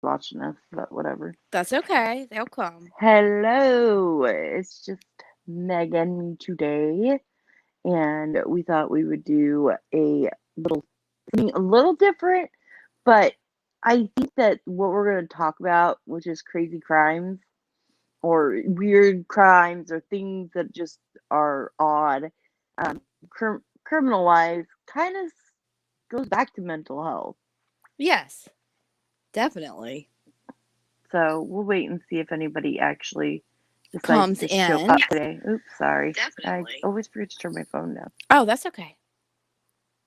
watching us, but whatever. That's okay. They'll come. Hello, it's just Megan today, and we thought we would do little something a little different, but I think that what we're going to talk about, which is crazy crimes or weird crimes or things that just are odd, criminal wise, kind of goes back to mental health. Yes, definitely. So we'll wait and see if anybody actually decides Comes to show in. up Yes, today. Oops, sorry. I definitely. always forget to turn my phone down. Oh, that's okay.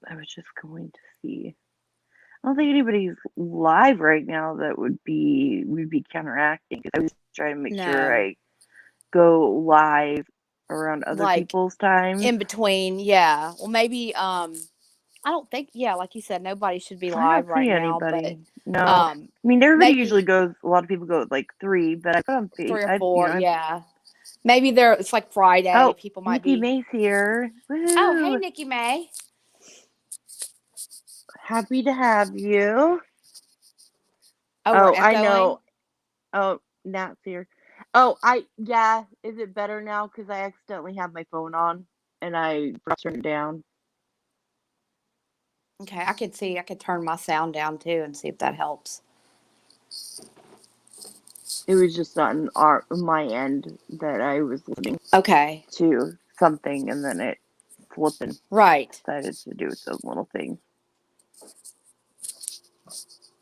I was just going to see. I don't think anybody's live right now that we'd be counteracting because I was trying to make sure No. I go live around other Like people's times. in between, yeah. Well, maybe I don't think yeah, like you said nobody should be I don't live see right now, but anybody. No, I mean everybody usually maybe goes. A lot of people go at like 3, but I put on 3 or I 4, yeah. Maybe it's like Friday, oh, people might Nikki be. May's here. Oh, hey Woohoo! Nikki May. Happy to have you. Oh, we're Oh, I echoing. know. Oh, Nat's here. Oh, yeah. Is it better now? Because I accidentally had my phone on and I forgot to turn it down. Okay, I could turn my sound down too and see if that helps. It was just on my end that I was listening Okay. to something and then it flipping Right. decided to do its own little thing.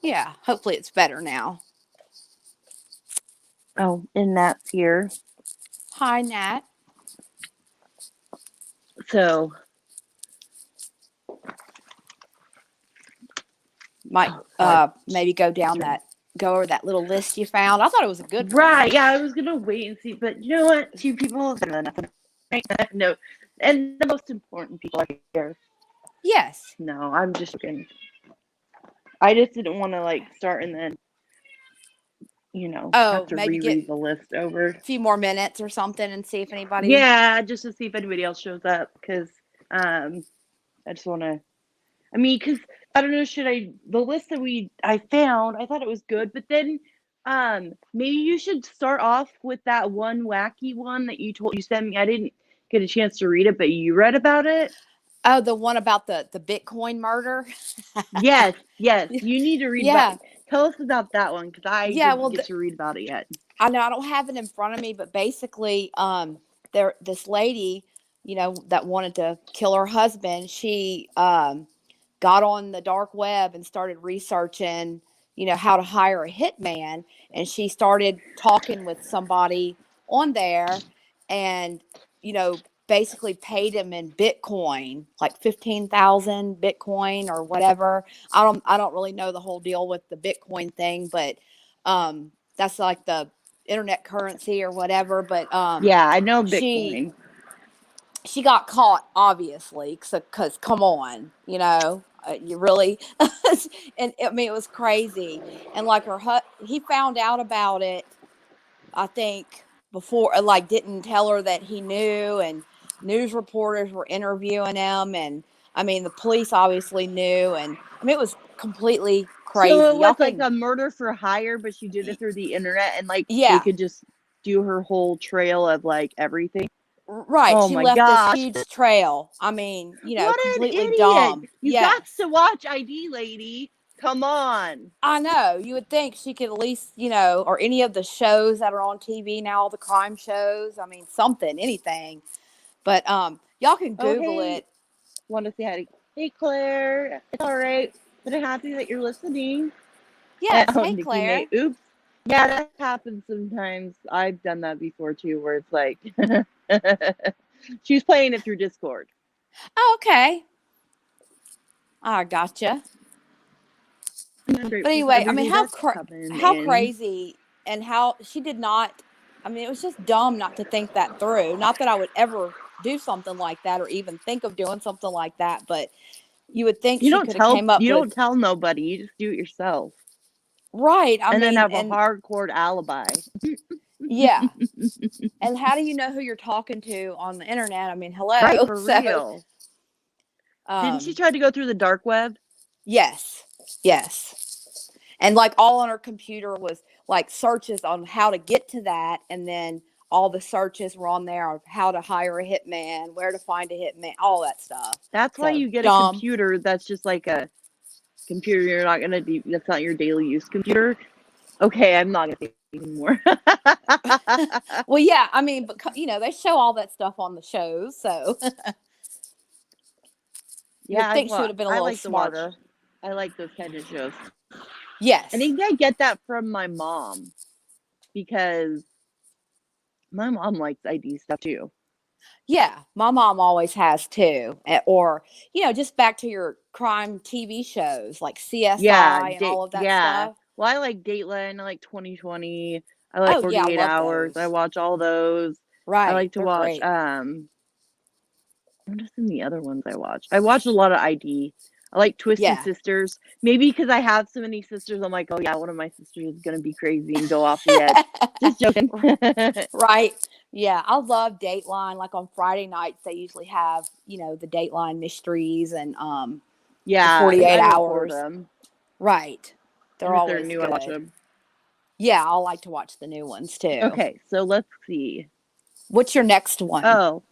Yeah, hopefully it's better now. Oh, and Nat's here. Hi Nat. So, Might oh, sorry. maybe go over that little list you found. I thought it was a good one. Right. Yeah, I was gonna wait and see, but you know what? Two people is better than nothing. Right? No, and the most important people are here. Yes. No, I'm just joking. I just didn't want to like start and then have Oh, to maybe get reread the list over. a few more minutes or something and see if anybody. Yeah, just to see if anybody else shows up because I just want to. I mean, because I don't know, should I the list that I found? I thought it was good, but then maybe you should start off with that one wacky one that you sent me. I didn't get a chance to read it, but you read about it. Oh, the one about the Bitcoin murder. Yes, yes, you need to read about. Yeah. Tell us about that one because I Yeah, didn't well, get to read about it yet. I know I don't have it in front of me, but basically, there this lady, that wanted to kill her husband. She got on the dark web and started researching, how to hire a hitman, and she started talking with somebody on there, and you know basically paid him in Bitcoin, like 15,000 Bitcoin or whatever. I don't really know the whole deal with the Bitcoin thing, but that's like the internet currency or whatever. But Yeah, I know she Bitcoin. she got caught, obviously, because come on, you really. And I mean, it was crazy. And like he found out about it, I think, before, like, didn't tell her that he knew, and news reporters were interviewing him, and I mean the police obviously knew, and I mean it was completely So crazy. it Y'all was like can. a murder for hire, but she did it through the internet, and like they Yeah. could just do her whole trail of like everything. Right, Oh she my left this gosh. huge trail. I mean, What an completely idiot. dumb. You got Yes. to watch ID Lady. Come on. I know. You would think she could at least, or any of the shows that are on TV now, all the crime shows. I mean, something, anything. But y'all can Oh, Google hey. it. Want to say hi to. Hey, Claire. It's all right. But I'm happy that you're listening. Yes. Oh, Hey, Nikki May. Claire. Oops. Yeah, that happens sometimes. I've done that before too, where it's like she's playing it through Discord. Oh, okay. I gotcha. I'm But grateful for anyway, I mean, everybody that's coming how in. crazy, and how she did not. I mean, it was just dumb not to think that through. Not that I would ever do something like that or even think of doing something like that, but you would think she could have came up You with. don't tell nobody. You just do it yourself, Right. I and then mean, have a and hardcore alibi. yeah. And how do you know who you're talking to on the internet? I mean, Right, hello. for So, real. Didn't she um, try to go through the dark web? yes, yes. And like all on her computer was like searches on how to get to that. And then all the searches were on there of how to hire a hitman, where to find a hitman, all that stuff. That's why So you get a dumb. computer that's just like a computer you're not going to be, that's not your daily use computer. Okay, I'm not going to say anymore. Well, yeah, I mean, but they show all that stuff on the shows, so you would Yeah, think she would have been a I little like to watch. smarter. I like those kind of shows. Yes. I think I get that from my mom because my mom likes ID stuff too. Yeah, my mom always has too. Or, just back to your crime TV shows like Yeah, CSI and all of that yeah. stuff. Well, I like Dateline. I like 2020. I like Oh, yeah, I 48 love Hours. I those. watch all those. I Right. like to They're watch great. what are some of the other ones I watch? I watch a lot of ID. I like Twisted Yeah. Sisters. Maybe because I have so many sisters, I'm like, oh yeah, one of my sisters is gonna be crazy and go off the edge. Just joking. Right. Yeah, I love Dateline. Like on Friday nights, they usually have, the Dateline mysteries and the Yeah, 48 I record hours. them. Right. They're And if they're always new, I watch good. them. Yeah, I like to watch the new ones too. Okay, so let's see. What's your next one? Oh,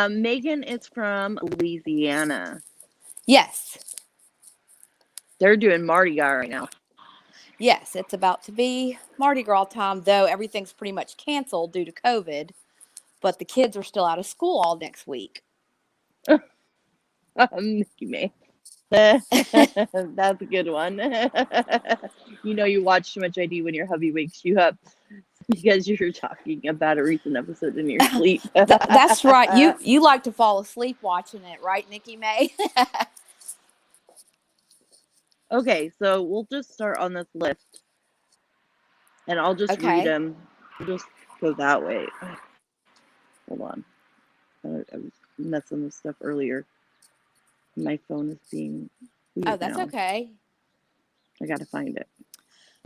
Megan is from Louisiana. Yes. They're doing Mardi Gras right now. Yes, it's about to be Mardi Gras time, though everything's pretty much canceled due to COVID, but the kids are still out of school all next week. Mickey May. That's a good one. You watch too much ID when your hubby wakes you up because you're talking about a recent episode in your sleep. That's right. You like to fall asleep watching it, right, Nikki May? Okay, so we'll just start on this list, and I'll just read them. We'll just go that way. Hold on. I was messing with stuff earlier. My phone is being weird Oh, that's now. okay. I gotta find it.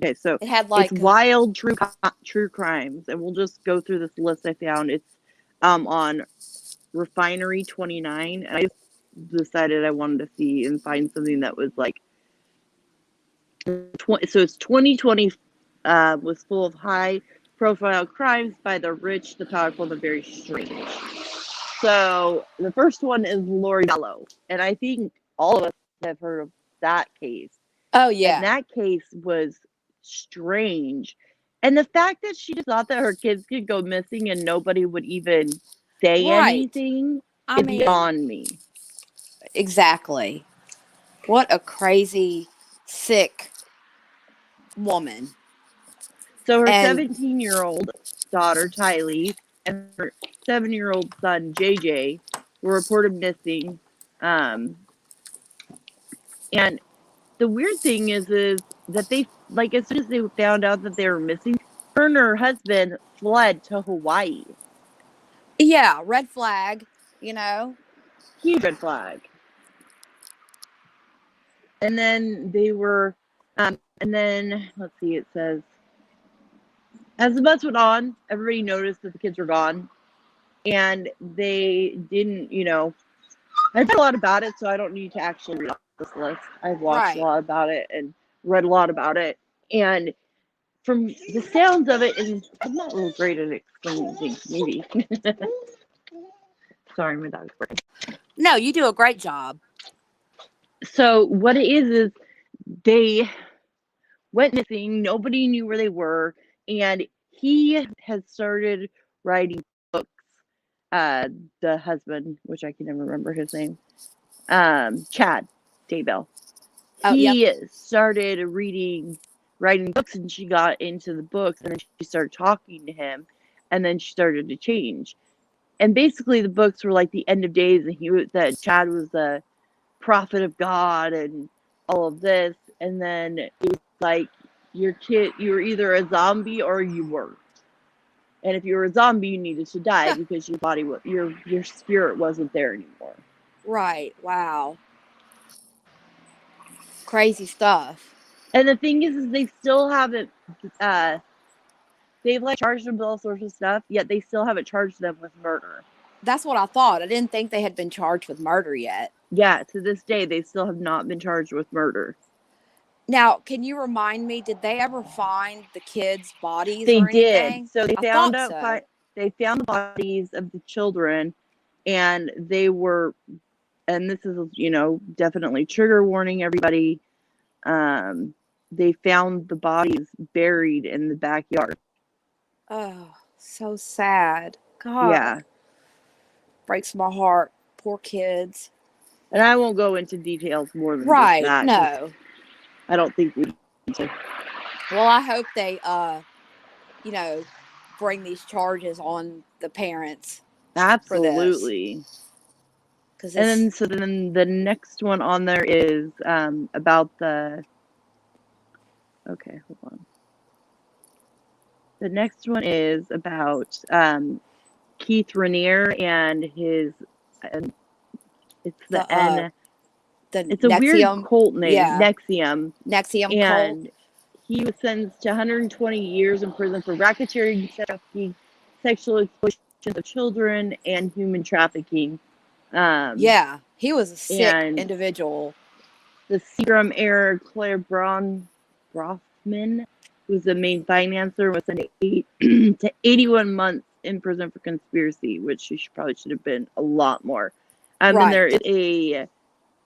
Okay, so It had it's Wild True Crimes, and we'll just go through this list I found. It's on Refinery 29, and I just decided I wanted to see and find something that was like so it's 2020 was full of high profile crimes by the rich, the powerful, and the very strange. So the first one is Lori Vallow, and I think all of us have heard of that case. Oh, yeah. And that case was strange. And the fact that she just thought that her kids could go missing and nobody would even say anything is beyond me. Exactly. What a crazy, sick woman. So her 17-year-old daughter, Tylee, and her 7-year-old son, JJ, were reported missing. And the weird thing is that they, like, as soon as they found out that they were missing, her and her husband fled to Hawaii. Yeah, red flag, Huge red flag. And then they were, and then, let's see, it says, as the months went on, everybody noticed that the kids were gone. And they didn't, I've read a lot about it, so I don't need to actually read off this list. I've watched a lot about it and read a lot about it. And from the sounds of it, and I'm not real great at explaining things, maybe. Sorry, my dog's barking. No, you do a great job. So what it is they went missing. Nobody knew where they were. And he had started writing books. The husband, which I can never remember his name, Chad Daybell. He started writing books, and she got into the books, and then she started talking to him, and then she started to change. And basically, the books were like the end of days, and that Chad was a prophet of God and all of this. And then it was like you were either a zombie or you weren't. And if you were a zombie, you needed to die because your body, your spirit wasn't there anymore. Right. Wow. Crazy stuff. And the thing is they still haven't, they've like charged them with all sorts of stuff, yet they still haven't charged them with murder. That's what I thought. I didn't think they had been charged with murder yet. Yeah, to this day, they still have not been charged with murder. Now, can you remind me, did they ever find the kids' bodies They or did. anything? So I thought so. they found the bodies of the children, and they were, and this is, definitely trigger warning everybody. Um, they found the bodies buried in the backyard. Oh, so sad. God, Yeah. breaks my heart. Poor kids. And I won't go into details more than just Right. that because No. I don't think we need to. Well, I hope they, you know, bring these charges on the parents for this Absolutely. because And it's then, so then the next one on there is about the, okay, hold on. The next one is about Keith Raniere and his, um, it's the the N, it's a weird Nexium, cult name, yeah, Nexium, Nexium cult. and he was sentenced to 120 years in prison for racketeering, trafficking, sexual exploitation of children, and human trafficking. Um, Yeah, he was a sick and individual. the Seagram heir, Claire Brofman, who's the main financier, was sentenced to 81 months in prison for conspiracy, which she probably should have been a lot more. And there Right. is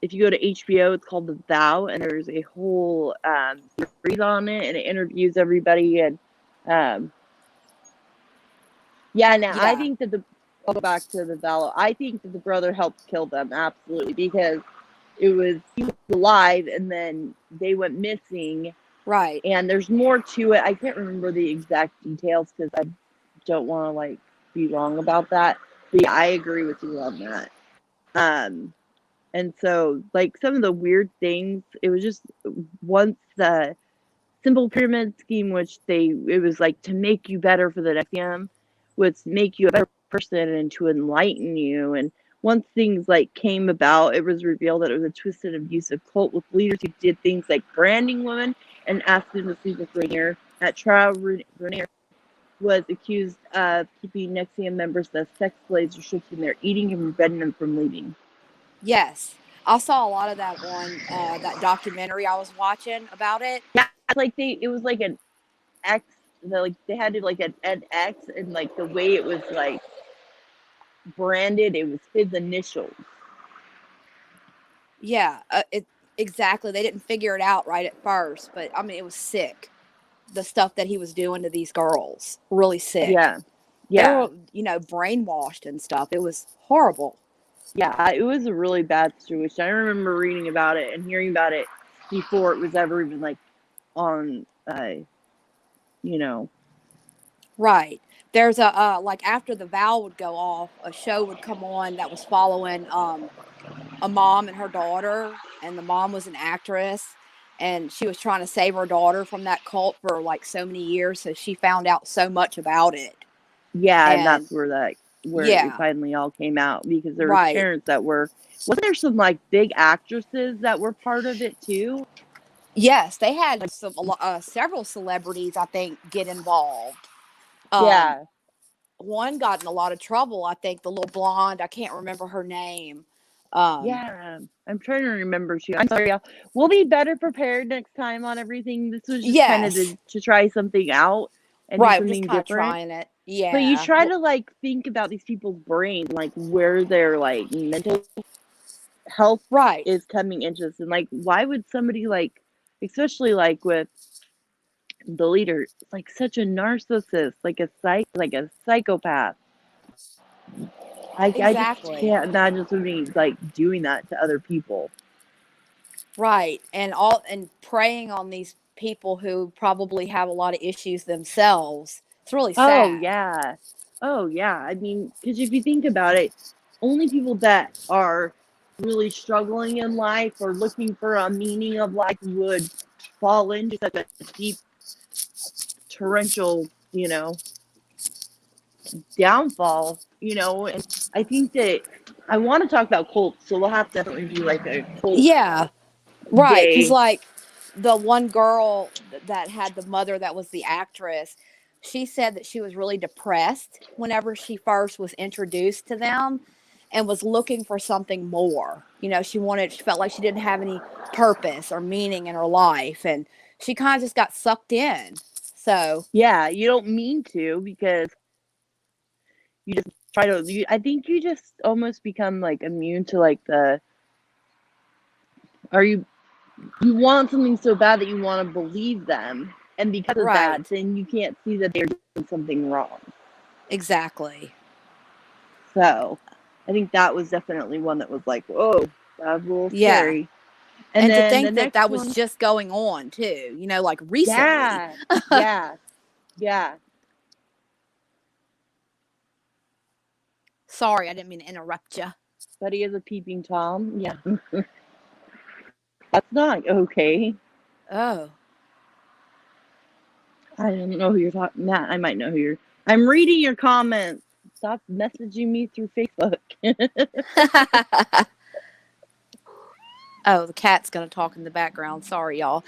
if you go to HBO, it's called The Vow, and there's a whole series on it, and it interviews everybody. And yeah, now I Yeah. think that I'll go back to The Vow. I think that the brother helped kill them, absolutely, because he was alive, and then they went missing, Right. and there's more to it. I can't remember the exact details because I don't want to be wrong about that. But yeah, I agree with you on that. Um, And so, some of the weird things, it was just once the simple pyramid scheme, which it was to make you better for the next exam, was make you a better person and to enlighten you. And once things came about, it was revealed that it was a twisted, abusive cult with leaders who did things like branding women and asking them to sleep with Rainier. At trial, Rainier was accused of keeping Nexium members as sex slaves, restricting their eating and preventing them from leaving. Yes. I saw a lot of that on that documentary I was watching about it. Yeah, it was like an X. They had to an X, and the way it was branded, it was his initials. Yeah, it exactly. They didn't figure it out right at first, but I mean, it was sick. The stuff that he was doing to these girls, really sick. Yeah, They yeah, were, brainwashed and stuff. It was horrible. yeah. It was a really bad situation. I remember reading about it and hearing about it before it was ever even on, you know. Right. There's a like after the vow would go off, a show would come on that was following a mom and her daughter, and the mom was an actress, and she was trying to save her daughter from that cult for so many years, so she found out so much about it. Yeah, and And that's where it yeah, finally all came out, because there was right. parents that wasn't there some big actresses that were part of it too? Yes, they had several celebrities, I think, get involved. Um, Yeah, one got in a lot of trouble. I think the little blonde. I can't remember her name. Um, yeah. I'm trying to remember too. I'm sorry, y'all. We'll be better prepared next time on everything. This was just kind of yes, to try something out and do right. We're just something kind of different. trying it. But you Yeah. try Well, to think about these people's brain, where their mental health right. is coming into this, and why would somebody especially with the leader, such a narcissist, like a psychopath. I just Exactly. can't imagine somebody doing that to other people. Right. And preying on these people who probably have a lot of issues themselves. It's really Oh sad. yeah, oh yeah. I mean, because if you think about it, only people that are really struggling in life or looking for a meaning of life would fall into such a deep torrential, downfall. And I think that I want to talk about cults, so we'll have to definitely do a cult Yeah. Right. Because day. the one girl that had the mother that was the actress, she said that she was really depressed whenever she first was introduced to them. and was looking for something more. She felt like she didn't have any purpose or meaning in her life, and she kind of just got sucked in. So Yeah, you don't mean to, because you just try to. I think you just almost become like immune to like are you want something so bad that you want to believe them, and because of that, right, then you can't see that they're doing something wrong. exactly. So, I think that was definitely one that was like, whoa, that was a little Yeah. scary. And And to then the think that next that was one, just going on too, like recently. yeah, yeah, yeah. Sorry, I didn't mean to interrupt you. But he is a peeping Tom. Yeah, that's not okay. Oh. I don't know who you're talking. Matt, I might know who you're. I'm reading your comments. Stop messaging me through Facebook. Oh, the cat's going to talk in the background. Sorry, y'all.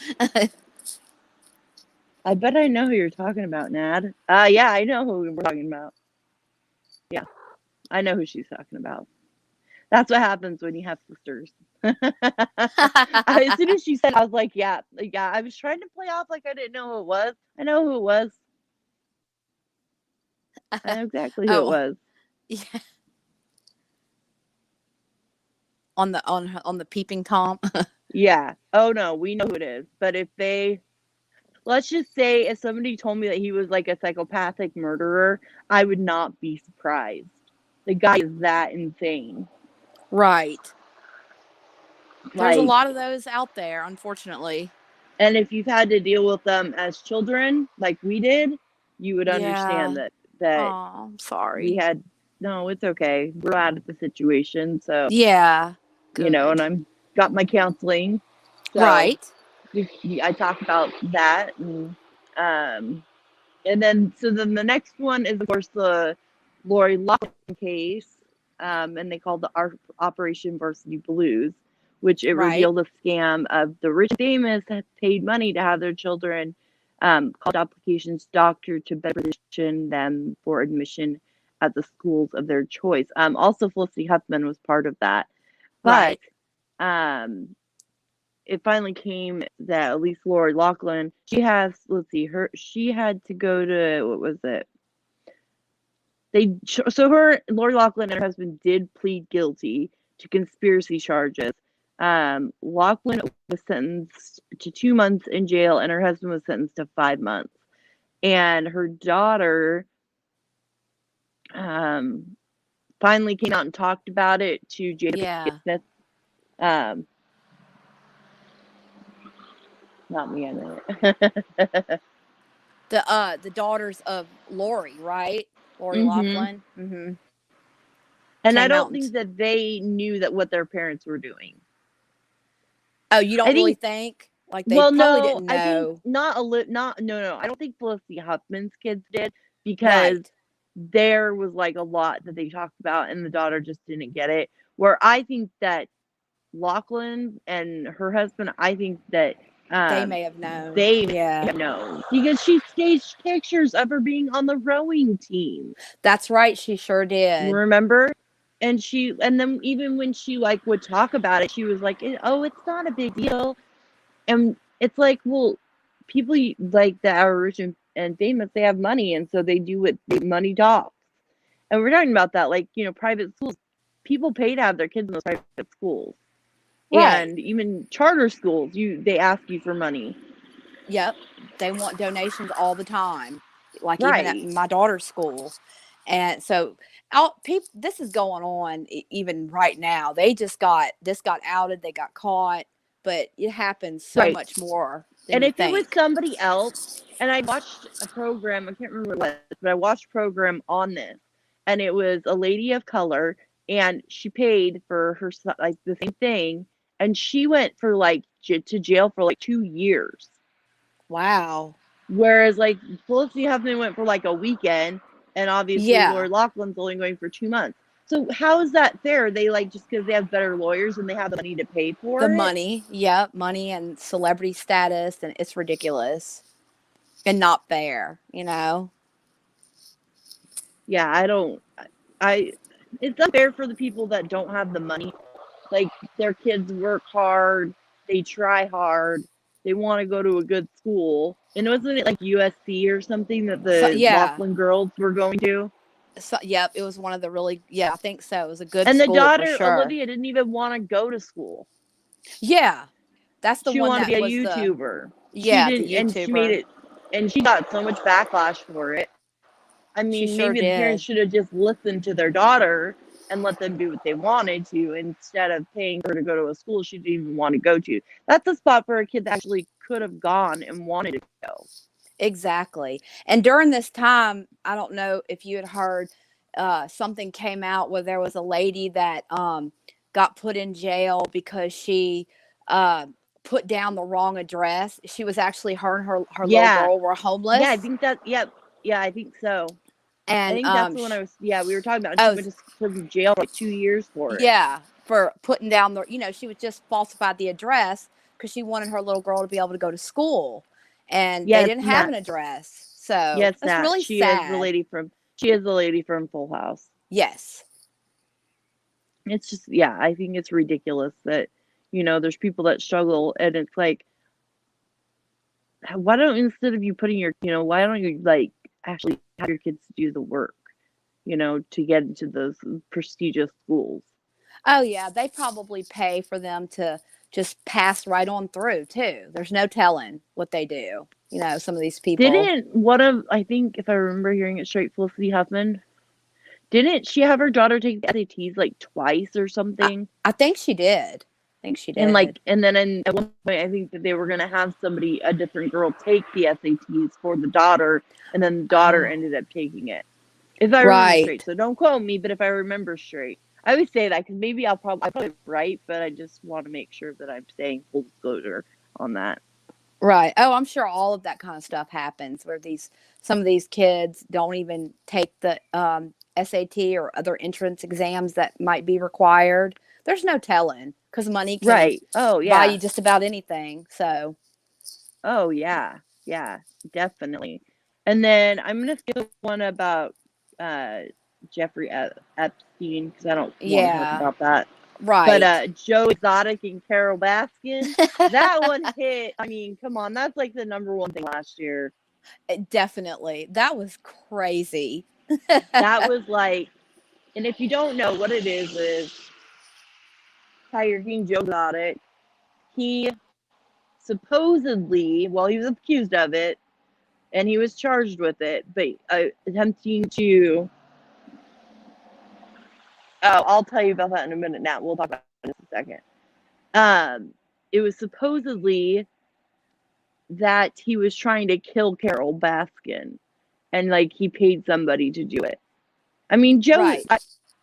I bet I know who you're talking about, Nad. Yeah, I know who we're talking about. Yeah, I know who she's talking about. That's what happens when you have sisters. As soon as she said, I was like, yeah, yeah. I was trying to play off like I didn't know who it was. I know who it was. I know exactly who it Oh, was. yeah. On the peeping Tom. Yeah. Oh no, we know who it is. But let's just say, if somebody told me that he was like a psychopathic murderer, I would not be surprised. The guy is that insane. Right. There's a Like, lot of those out there, unfortunately. and if you've had to deal with them as children, like we did, you would Yeah. understand that Oh, I'm we sorry. had. No, it's okay. We're out of the situation, so Yeah. and Good. I'm got my counseling, so Right. I talk about that, um, and then the next one is of course the Lori Loughlin case, and they called the Operation Varsity Blues, which it Right. revealed a scam of the rich and famous that paid money to have their children college applications doctored to better position them for admission at the schools of their choice. Also, Felicity Huffman was part of that, but Right. um, it finally came that at least Lori Loughlin, she has, let's see, she had to go to, what was it? Lori Loughlin and her husband did plead guilty to conspiracy charges. Loughlin was sentenced to 2 months in jail, and her husband was sentenced to 5 months. And her daughter finally came out and talked about it to Jada Yeah. Smith. Um, Not me, I know it. The daughters of Lori, right? Lori hmm Loughlin. Mm-hmm. And I Came out don't and think that they knew that what their parents were doing. oh, you I don't really think, think like they well, probably no, didn't I think know. not, no, no. I don't think Felicity Huffman's kids did, because Right. there was like a lot that they talked about, and the daughter just didn't get it. Where I think that Lachlan and her husband, I think that They may have known. they Yeah. know, because she staged pictures of her being on the rowing team. That's right. She sure did. Remember? And then even when she like would talk about it, she was like, "Oh, it's not a big deal." And it's like, well, people like that are rich and famous, they have money, and so they do what money talks. And we're talking about that, like, private schools. People pay to have their kids in those private schools, Right. and even charter schools. They ask you for money, Yep. They want donations all the time, like even at right? my daughter's school. And so, this is going on even right now. This got outed. They got caught, but it happens so Right. much more than And you if it was think. somebody else, and I watched a program, I can't remember what it was, but I watched a program on this, and it was a lady of color, and she paid for her like the same thing, and she went for like to jail for like 2 years, Wow. whereas like Felicity Huffman went for like a weekend, and obviously Yeah. Lori Loughlin's only going for 2 months. So how is that fair? They like, just because they have better lawyers and they have the money to pay The for it? money. Yep. Money and celebrity status. And it's ridiculous and not fair, Yeah, I don't. I it's unfair for the people that don't have the money. Like, their kids work hard, they try hard, they want to go to a good school. And wasn't it like USC or something that So, the yeah. Laughlin girls were going to? So, yep, it was one of the really, I think so. It was a good And the school for daughter, sure. Olivia, didn't even want to go to school. Yeah. That's the She one wanted to that be a was YouTuber. She the didn't, and she made YouTuber. it, and she got so much backlash for it. I She mean, sure maybe the parents did. should have just listened to their daughter and let them do what they wanted to instead of paying her to go to a school she didn't even want to go to. That's a spot for a kid that actually could have gone and wanted to go. Exactly. And during this time, I don't know if you had heard, something came out where there was a lady that got put in jail because she uh, put down the wrong address. She was actually, her and her little Yeah. girl were Yeah, I homeless. think that, yeah, I think so. I And think that's the one we were talking about. She oh, went to prison jail for like 2 years for it. yeah, for putting down the, she was just falsified the address because she wanted her little girl to be able to go to school, and Yeah, they it's didn't have an Nat. address. Yeah, So it's that's Nat. really sad. She is the lady from Full House. Yes. It's just, yeah, I think it's ridiculous that, there's people that struggle, and it's like, why don't, instead of you putting why don't you, like, actually have your kids do the work, to get into those prestigious schools? Oh yeah, they probably pay for them to just pass right on through too. There's no telling what they do. Some of these people. Didn't one of, I think, if I remember hearing it straight, Felicity Huffman, didn't she have her daughter take the SATs like twice or I, something? I think she did. I think she And did. then at one point, I think that they were gonna have a different girl, take the SATs for the daughter, and then the daughter Oh, ended up taking it. If I remember straight, right. so don't quote me, but if I remember straight, I always say that because maybe I'm probably right, but I just want to make sure that I'm saying full disclosure on that. Right. Oh, I'm sure all of that kind of stuff happens where some of these kids don't even take the SAT or other entrance exams that might be required. There's no telling because money can Right. Oh buy you yeah. just about anything. So, Oh yeah. Yeah. Definitely. And then I'm gonna skip the one about uh, Jeffrey Epstein because I don't want to talk yeah, about that. But right. Joe Exotic and Carol Baskin, that one hit. I mean, come on, that's like the number one thing last year. Definitely. That was crazy. That was like, and if you don't know what it is Tiger King Joe Exotic. He supposedly, well, he was accused of it and he was charged with it, but attempting to. Oh, I'll tell you about that in a minute. Now we'll talk about it in a second. It was supposedly that he was trying to kill Carol Baskin, and like he paid somebody to do it. I mean, Joe. Right.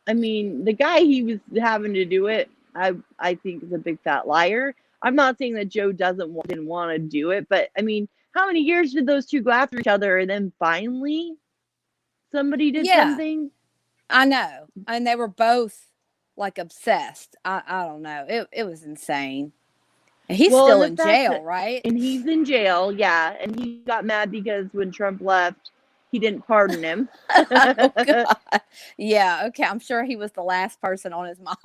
I mean, the guy he was having to do it, I think is a big fat liar. I'm not saying that Joe didn't want to do it, but I mean, how many years did those two go after each other, and then finally somebody did Yeah, something? I know. And they were both like obsessed. I don't know. It was insane. And he's Well, and still the in fact jail, that, right? and he's in jail, yeah, and he got mad because when Trump left, he didn't pardon him. Oh God. Yeah, okay. I'm sure he was the last person on his mind.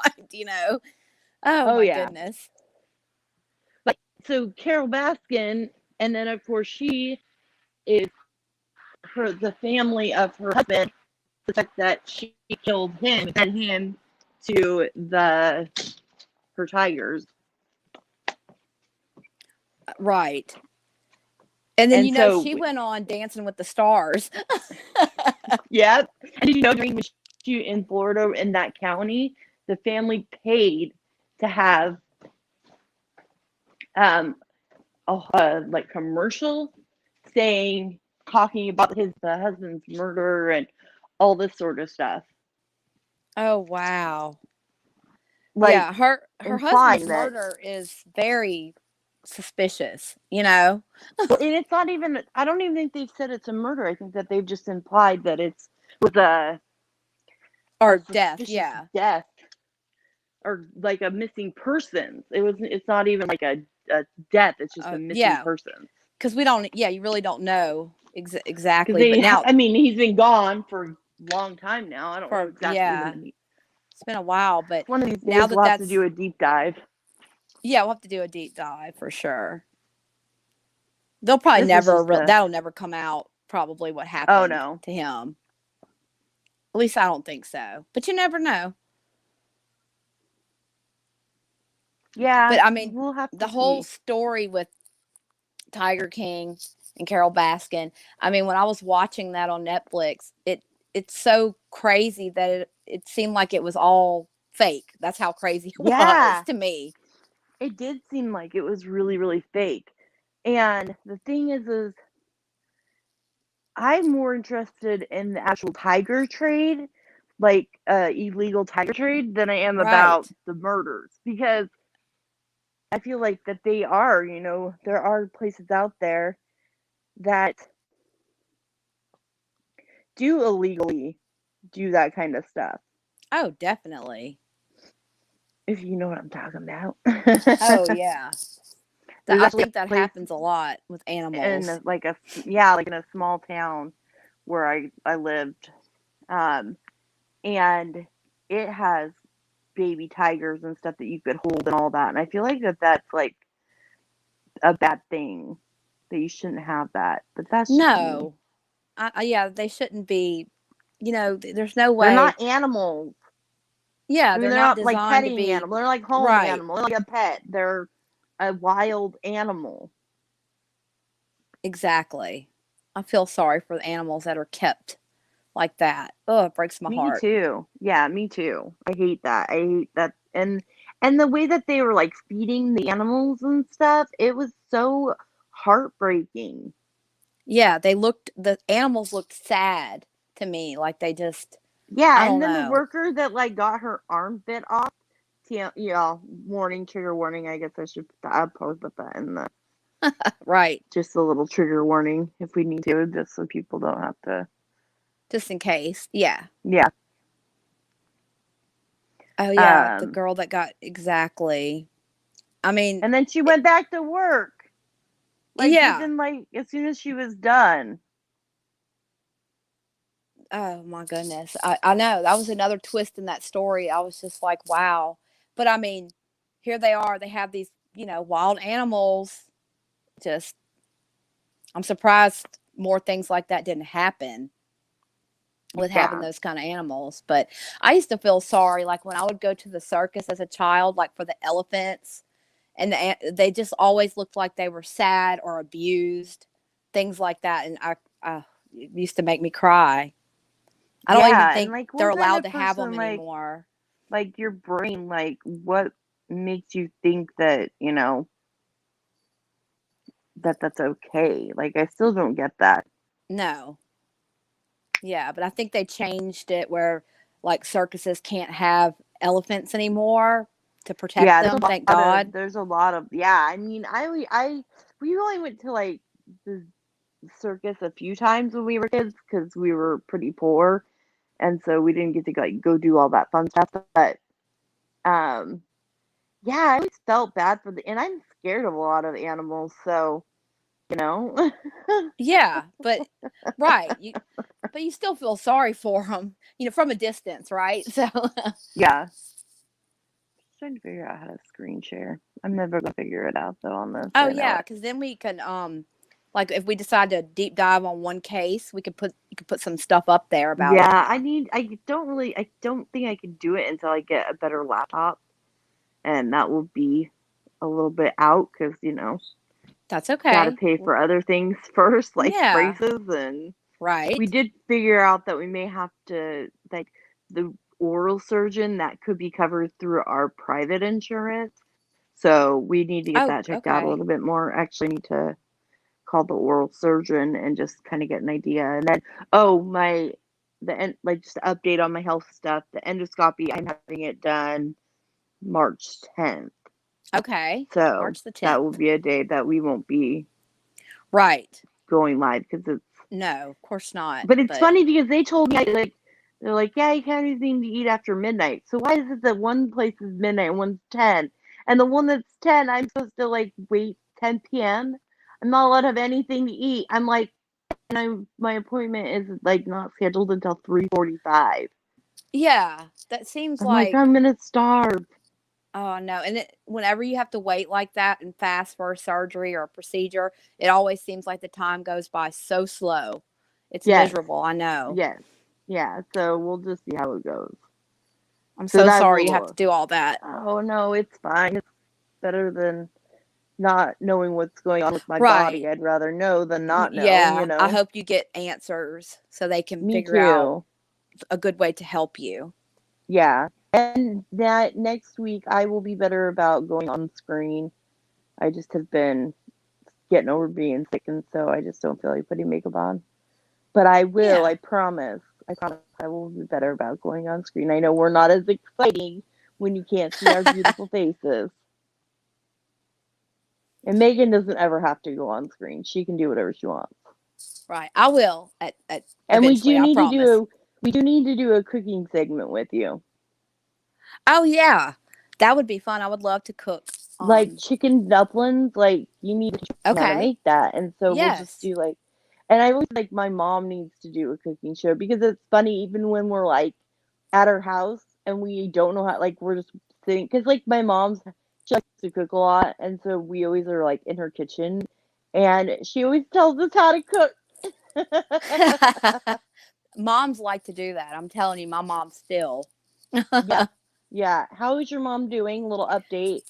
Oh Oh my yeah. goodness. But so Carol Baskin, and then of course she is the family of her husband, the fact that she killed him and him to her tigers. Right. And then And so, she went on Dancing with the Stars. yeah. And did you know during the shoot in Florida in that county, the family paid to have like commercial talking about the husband's murder and all this sort of stuff. Oh wow. Like Yeah, her husband's implying that. murder is very suspicious. Well, and it's not even. I don't even think they've said it's a murder. I think that they've just implied that it's with a Or death, suspicious yeah. death or like a missing person. It's not even like a death. It's just a missing Yeah, person. because we don't. Yeah, you really don't know Because exactly. But now, I mean, he's been gone for a long time now. I don't know for exactly yeah, when It's been a while, but One of these now days that we'll have to that's do a deep dive. yeah, we'll have to do a deep dive for sure. They'll probably This is just that'll never come out. Probably what oh happened no. to him. At least I don't think so. But you never know. Yeah, But I mean, we'll have the to whole see. story with Tiger King and Carol Baskin. I mean, when I was watching that on Netflix, it's so crazy that it seemed like it was all fake. That's how crazy it was Yeah, to me. it did seem like it was really, really fake. And the thing is I'm more interested in the actual tiger trade, like illegal tiger trade, than I am about Right. the murders because I feel like that they are, there are places out there that do illegally do that kind of stuff. Oh, definitely. If you know what I'm talking about. Oh, yeah. There's I actually think a that place happens a lot with in animals. like in a small town where I lived, um, and it has baby tigers and stuff that you could hold and all that. And I feel like that's like a bad thing that you shouldn't have that. But that's just me. No. Yeah, they shouldn't be, there's no They're way. not animals. Yeah, I mean, they're they're not not like designed to petting be animals. They're like home right. animals. They're like a pet. They're a wild animal. Exactly. I feel sorry for the animals that are kept like that. Oh, it breaks my Me heart. too. Yeah, me too. I hate that. I hate that. And the way that they were like feeding the animals and stuff, it was so heartbreaking. Yeah, the animals looked sad to me. Like they just, I Yeah, don't and then the know. worker that like got her arm bit off, yeah, warning, trigger warning. I guess I'll probably put that in the Right. just a little trigger warning if we need to, just so people don't have to. Just in case. Yeah. Yeah. Oh, yeah. The Um, girl that got exactly. I mean, and then she went back to work, like yeah. within like as soon as she was done. Oh, my goodness. I know. That was another twist in that story. I was just like, wow. But I mean, here they are. They have these, wild animals. Just, I'm surprised more things like that didn't happen with having Yeah. those kind of animals. But I used to feel sorry, like when I would go to the circus as a child, like for the elephants, and they just always looked like they were sad or abused, things like that. And it used to make me cry. I don't even Yeah, and think like they're what kind allowed of to have them person anymore. like your brain, like what makes you think that, that that's okay? Like I still don't get that. No. Yeah, but I think they changed it where like circuses can't have elephants anymore to protect Yeah, them, thank God. there's a lot of yeah. I mean, we only went to like the circus a few times when we were kids because we were pretty poor, and so we didn't get to like go do all that fun stuff. But um, yeah, I always felt bad for and I'm scared of a lot of animals, so you know, Yeah, but right, but you still feel sorry for them, from a distance, right? So, yeah. Just trying to figure out how to screen share. I'm never gonna figure it out though on this. oh I know yeah, it. because then we can like if we decide to deep dive on one case, you could put some stuff up there about it. Yeah, I don't think I can do it until I get a better laptop, and that will be a little bit out because, That's gotta okay. pay for other things first, like Yeah, braces, and we right. did figure out that we may have to, like, the oral surgeon that could be covered through our private insurance. So we need to get Oh, that checked out a okay. little bit more. Actually, need to call the oral surgeon and just kind of get an idea. And then, oh, like just to update on my health stuff, the endoscopy, I'm having it done March 10th. Okay. So March the that will 10th. be a day that we won't be Right. going live because No, of course not. but it's But funny because they told me like they're like, yeah, you can't have anything to eat after midnight. So why is it that one place is midnight and one's 10? And the one that's 10, I'm supposed to like wait 10 p.m. I'm not allowed to have anything to eat. I'm like, and my appointment is like not scheduled until 3:45. Yeah, that seems I'm like, like, I'm gonna starve. oh no. And whenever you have to wait like that and fast for a surgery or a procedure, it always seems like the time goes by so slow. It's Yes, miserable, I know. yes, yeah. So we'll just see how it goes. I'm So so that's a sorry you have to little. do all that. Oh no, it's fine. It's better than not knowing what's going on with my body. Right. I'd rather know than not know. Yeah, I hope you get answers so they can Me figure out too. a good way to help you. Yeah. And that next week I will be better about going on screen. I just have been getting over being sick, and so I just don't feel like putting makeup on. But I will, Yeah. I promise. I promise I will be better about going on screen. I know we're not as exciting when you can't see our beautiful faces. And Megan doesn't ever have to go on screen. She can do whatever she wants. Right. I will at And eventually, I promise. we do need to do a cooking segment with you. Oh yeah. That would be fun. I would love to cook. Like chicken dumplings, like you need to teach me how to Okay. make that. And so we'll just Yes. do like, and I always like my mom needs to do a cooking show because it's funny even when we're like at her house and we don't know how, like we're just sitting, because like my mom's, she likes to cook a lot, and so we always are like in her kitchen, and she always tells us how to cook. Moms like to do that. I'm telling you, my mom still. Yeah, yeah. How is your mom doing? Little update.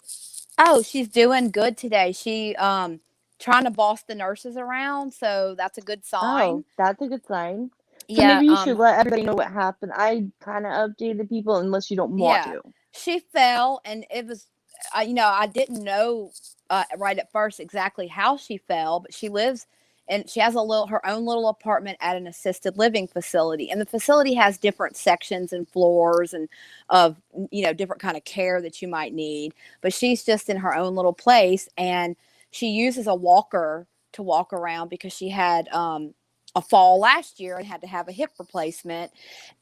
Oh, she's doing good today. She trying to boss the nurses around, so that's a good Oh, sign. that's a good sign. So Yeah, maybe you should let everybody know what happened. I kind of updated people unless you don't want yeah. to. She fell, and it was, I didn't know right at first exactly how she fell, but she lives and she has her own little apartment at an assisted living facility, and the facility has different sections and floors and of different kind of care that you might need. But she's just in her own little place, and she uses a walker to walk around because she had a fall last year and had to have a hip replacement.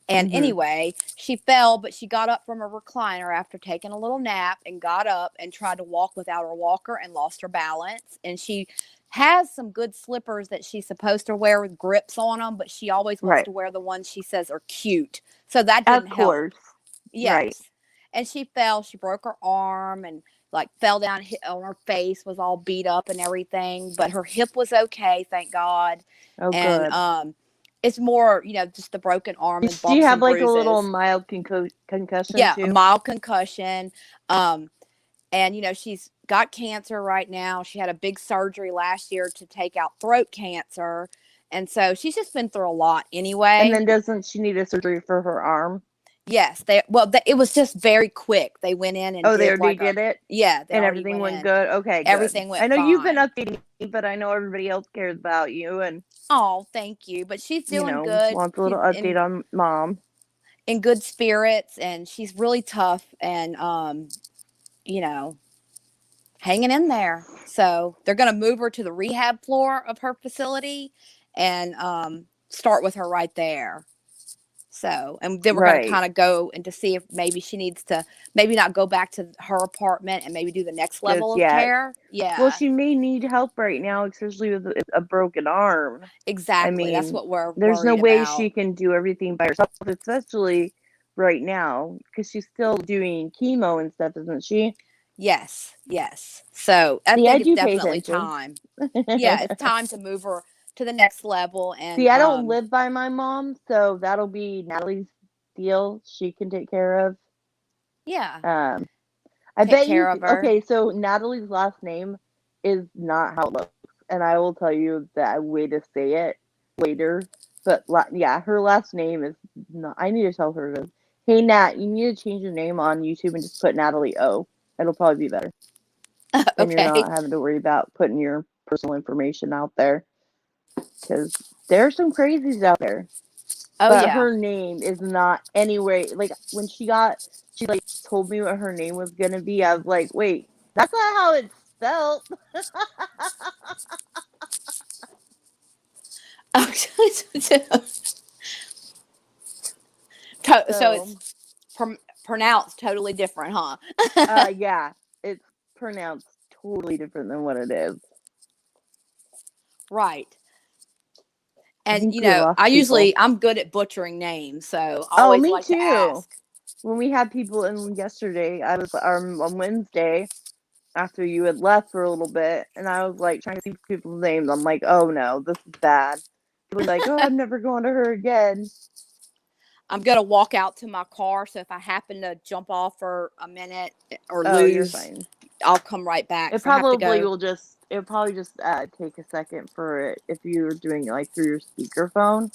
And Hmm. anyway, she fell, but she got up from a recliner after taking a little nap and got up and tried to walk without her walker and lost her balance. And she has some good slippers that she's supposed to wear with grips on them, but she always wants Right. to wear the ones she says are cute. So that Of didn't help. course. Right. Yes. And she fell. She broke her arm and like fell down on her face, was all beat up and everything, but her hip was okay, thank God. Oh, And good. it's more, just the broken arm and Do you bumps have and like a little bruises. mild concussion Yeah, a too? mild concussion. Um, and she's got cancer right now. She had a big surgery last year to take out throat cancer. And so she's just been through a lot And anyway. then doesn't she need a surgery for her arm? Yes, it was just very quick. They went in and Oh, they did already like did it? yeah, they And already everything went went in. good? Okay, good. Everything I went know you've been fine. updating me, but I know everybody else cares about you and, Oh, thank you. But she's doing good. wants a She's little update on mom. in good spirits, and she's really tough and you know, hanging in there. So they're going to move her to the rehab floor of her facility and start with her right there. So, and then we're going to Right. kind of go and to see if maybe she needs to maybe not go back to her apartment and maybe do the next level Just of yet. care. Well, Yeah, she may need help right now, especially with a broken arm. I exactly. That's mean, what we're there's no worried way she about. can do everything by herself, especially right now, because she's still doing chemo and stuff, isn't she? Yes, yes. So I See, I think it's do pay definitely attention. time. Yeah, it's time to move her to the next level and See, I don't live by my mom, so that'll be Natalie's deal. She can take care of. yeah, Um, I take bet care you. of her. Okay, so Natalie's last name is not how it looks, and I will tell you that way to say it later. But yeah, her last name is not. I need to tell her this. Hey Nat, you need to change your name on YouTube and just put Natalie O. It'll probably be better. Then you're Okay. not having to worry about putting your personal information out there, because there are some crazies out there. Oh But yeah. her name is not anywhere like when she like told me what her name was gonna be. I was like, wait, that's not how it's spelled. So it's So, pronounced totally different, huh? yeah, it's pronounced totally different than what it is. Right. I And think we lost people. I'm good at butchering names, so I Oh, always me like to too. ask. When we had people in yesterday, I was on Wednesday after you had left for a little bit, and I was like trying to see people's names. I'm like, oh no, this is bad. People are like, oh, I'm never going to her again. I'm gonna walk out to my car, so if I happen to jump off for a minute or Oh, you're lose, fine. I'll come right back. It So I have to probably go. will just. It'll probably just take a second for it if you're doing it like through your speakerphone.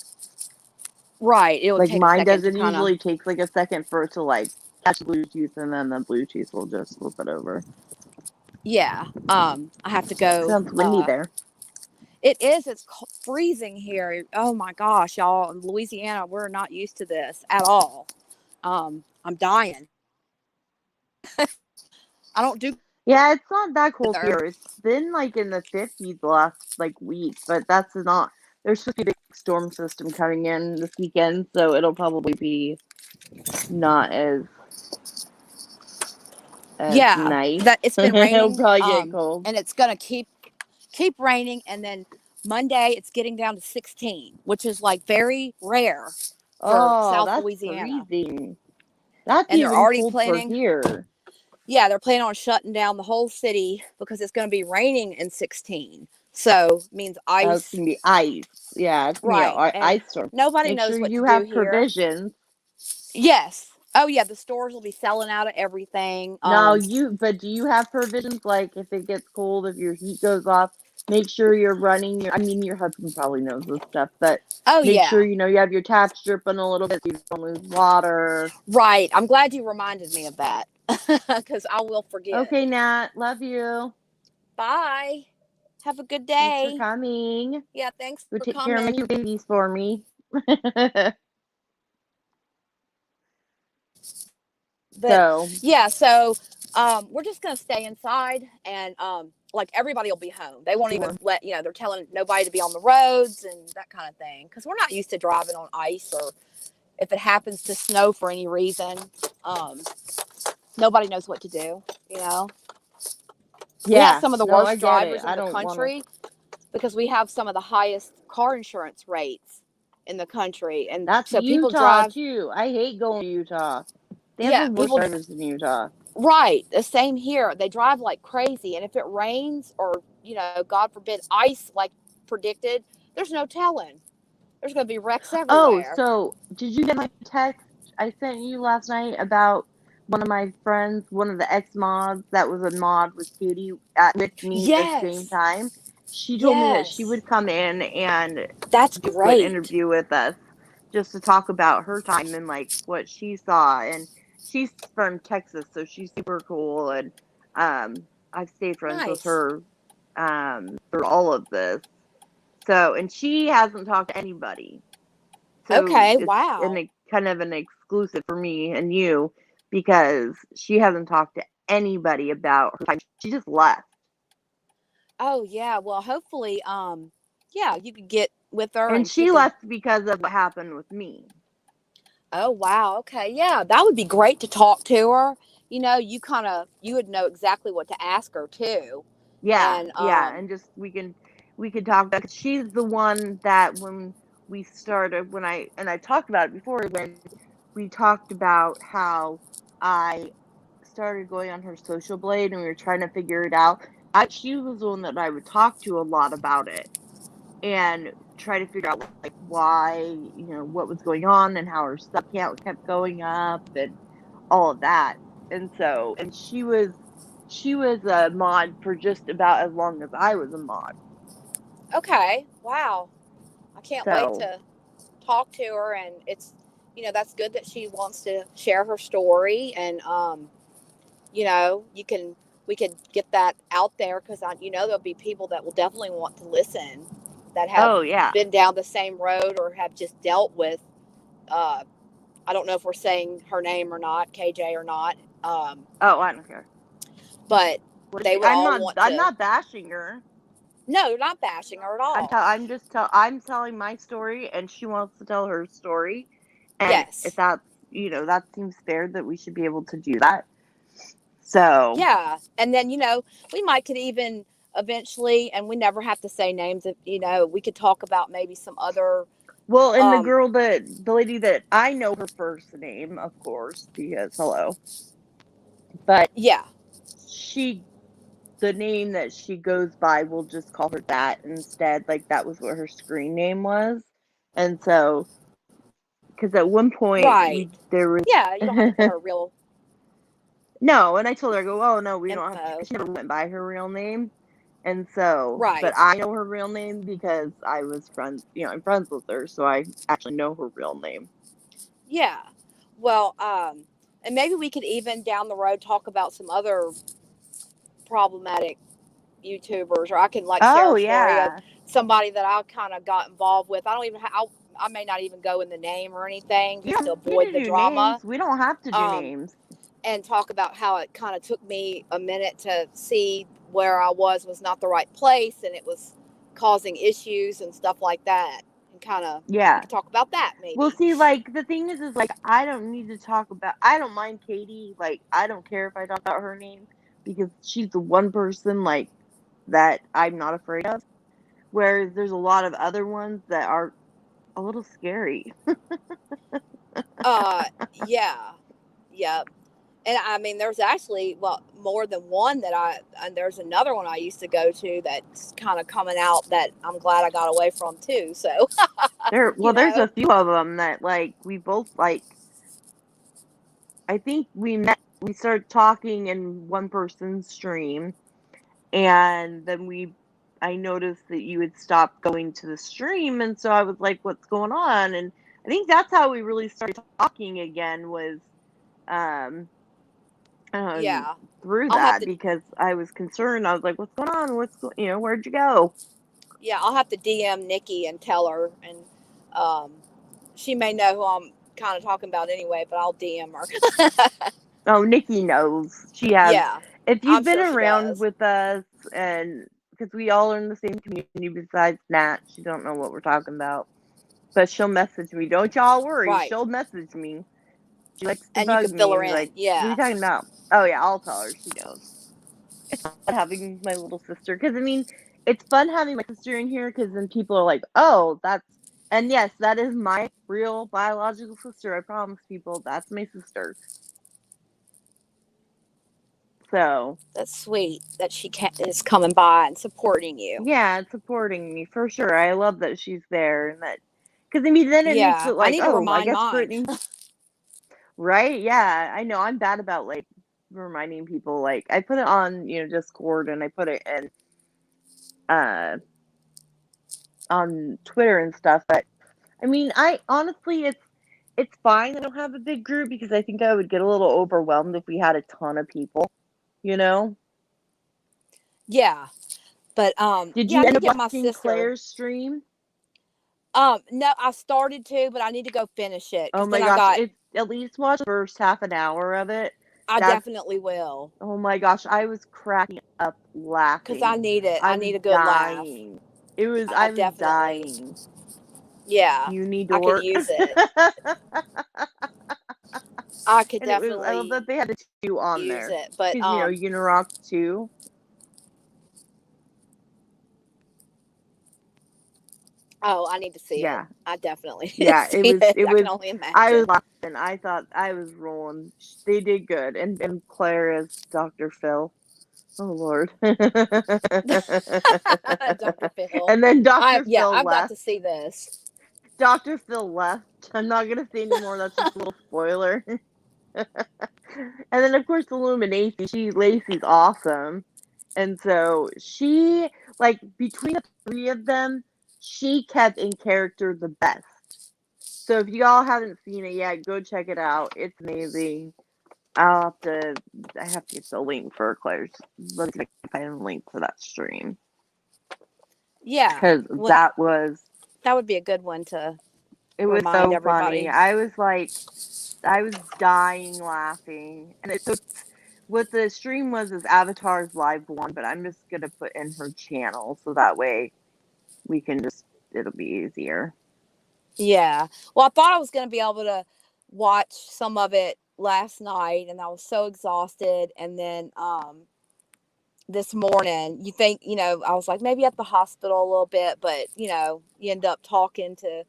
Right, it will Like take a mine second to doesn't kind of. usually take like a second for it to like catch Bluetooth, and then the Bluetooth will just flip it over. Yeah. I have to go. Sounds windy there. It is. It's freezing here. Oh my gosh, y'all! In Louisiana, we're not used to this at all. I'm dying. I don't do Yeah, it's not that cold weather. here. It's been like in the 50s the last like week, but that's not. There's supposed to be a big storm system coming in this weekend, so it'll probably be not as Yeah, nice. that it's been It'll raining. probably get cold. And it's gonna keep raining, and then Monday it's getting down to 16, which is like very rare for Oh, South that's Louisiana. freezing. That's And they're even already cold for planning. here. Yeah, they're planning on shutting down the whole city because it's going to be raining in 16. So means Oh, it's ice. gonna be ice. Yeah, it's gonna be Right. an And ice storm. nobody Make knows sure what to you do have here. provisions. Yes. Oh yeah, the stores will be selling out of everything. No, but do you have provisions like if it gets cold, if your heat goes off, make sure you're running your, I mean, your husband probably knows this stuff, but Oh make sure yeah. you have your taps dripping a little bit so you don't lose water. Right. I'm glad you reminded me of that because I will forget. Okay, Nat, love you. Bye. Have a good Thanks for day. coming. Yeah, thanks Go for take care of my coming. two babies for me. But So, yeah, so we're just gonna stay inside, and like everybody will be home. They won't even let they're telling nobody to be on the roads and that kind of thing because we're not used to driving on ice, or if it happens to snow for any reason, um, nobody knows what to do. You know, we have yeah, some of the no, I worst get it. drivers in I the don't want to. country because we have some of the highest car insurance rates in the country, and That's so people Utah drive. too. I hate going to Utah. They have the Yeah, worst people. drivers in Utah. Right. The same here. They drive like crazy. And if it rains or, God forbid, ice like predicted, there's no telling. There's going to be wrecks Oh, everywhere. so did you get my text I sent you last night about one of my friends, one of the ex mods that was a mod with Katie with me at the same Yes. time? She told me that she Yes. would come in and That's do an great. interview with us just to talk about her time and like what she saw. And she's from Texas, so she's super cool. And I've stayed friends with Nice. her through all of this. So, and she hasn't talked to anybody. So Okay. it's Wow. kind of an exclusive for me and you because she hasn't talked to anybody about her time. She just left. Oh, yeah. Well, hopefully, yeah, you could get with her And and she she could. left because of what happened with me. Oh, wow. Okay. Yeah. That would be great to talk to her. You would know exactly what to ask her too. Yeah, And, yeah, and just we could talk about 'cause she's the one that when we started when I talked about it before when we talked about how I started going on her social blade and we were trying to figure it out. She was the one that I would talk to a lot about it and try to figure out like why, what was going on and how her sub count kept going up and all of that. And so, and she was a mod for just about as long as I was a mod. okay. Wow. I can't wait So, to talk to her, and that's good that she wants to share her story, and you can we could get that out there because there'll be people that will definitely want to listen that have oh yeah. been down the same road or have just dealt with uh I don't know if we're saying her name or not, KJ or not, Oh, I don't care. but Well, they would I'm all not. want I'm to. not bashing her. No, you're not bashing her at all. I'm telling my story, and she wants to tell her story. And if Yes. that seems fair that we should be able to do that. So, Yeah, and then we might could even eventually, and we never have to say names. If we could talk about maybe some other. Well, and Um, the lady that I know her first name, of course, because hello, but yeah, she the name that she goes by, we'll just call her that instead. Like that was what her screen name was, and so because at one point right. there was Yeah, you don't have to put her real no, and I told her I go, oh no, we don't have to. 'Cause info. she never went by her real name, and so but Right. I know her real name because I was friends. I'm friends with her, so I actually know her real name. Yeah. Well, and maybe we could even down the road talk about some other problematic YouTubers, or I can like share Oh a story of yeah. somebody that I kind of got involved with. I don't even. I may not even go in the name or anything, You just to don't need avoid to the do drama. names. We don't have to do Um, names. and talk about how it kind of took me a minute to see where I was not the right place, and it was causing issues and stuff like that. And kind of we Yeah. could talk about that Well, maybe. see, like the thing is like I don't need to talk about. I don't mind Katie. Like I don't care if I talk about her name because she's the one person like that I'm not afraid of. Whereas there's a lot of other ones that are a little scary. Uh, yeah, yeah. And I mean, there's actually more than one and there's another one I used to go to that's kind of coming out that I'm glad I got away from too. So There's a few of them that like we both like. I think we started talking in one person's stream, and then I noticed that you had stopped going to the stream, and so I was like, "What's going on?" And I think that's how we really started talking again was um um yeah, through I'll have that to because I was concerned. I was like, "What's going on? Where'd you go?" I'll have to DM Nikki and tell her, and um, she may know who I'm kind of talking about anyway, but I'll DM her. Oh, Nikki knows. She has. Yeah, If you've I'm been sure she around does. with us, and because we all are in the same community besides Nat, she don't know what we're talking about. But she'll message me. Don't y'all worry. Right, She'll message me. She likes to and you bug could fill me her and be in. like, "What are you Yeah, talking about?" Oh yeah, I'll tell her. She knows. It's fun having my little sister because I mean, it's fun having my sister in here because then people are like, "Oh, that's." And yes, that is my real biological sister. I promise people, that's my sister. So that's sweet that is coming by and supporting you. yeah, it's supporting me for sure. I love that she's there and that because I mean, then it makes Yeah, it I like, need to oh, I remind guess mine. Brittany, right? Yeah, I know. I'm bad about like reminding people. Like I put it on, Discord and I put it in uh on Twitter and stuff. But I mean, I honestly, it's fine. I don't have a big group because I think I would get a little overwhelmed if we had a ton of people. You know? Yeah, but Did yeah, I you need end to up get my watching sister. Claire's stream? No, I started to, but I need to go finish it Oh because my then I gosh, got. it's at least watch the first half an hour of it. I That's definitely will oh my gosh, I was cracking up because I laughing. need it. I I was need a good laugh. dying. I I was definitely. dying. Yeah, Uni I could dork. use it. I could And I love that definitely they had the two on use there. it. But Because, Unirock 2. oh, I need to see it. Yeah. I definitely need to Yeah, see it. it I can was, only I was imagine. laughing. I thought I was rolling. They did good. And Claire as Dr. Phil. Oh, Lord. Dr. Phil. And then Dr. Phil I've got left. to see this. Dr. Phil left. I'm not gonna say anymore. That's just a little spoiler. And then of course Illumination. Lacey's awesome, and so she like between the three of them, she kept in character the best. So if y'all haven't seen it yet, go check it out. It's amazing. I have to get the link for Claire's. Let me see if I can find a link for that stream Yeah. because Well, that would be a good one to it was remind so funny. everybody. I was dying laughing. And it's so what the stream was is Avatar's live one, but I'm just gonna put in her channel so that way we can just it'll be easier. Yeah. Well, I thought I was going to be able to watch some of it last night, and I was so exhausted. And then this morning. You think, I was like maybe at the hospital a little bit, but you end up talking to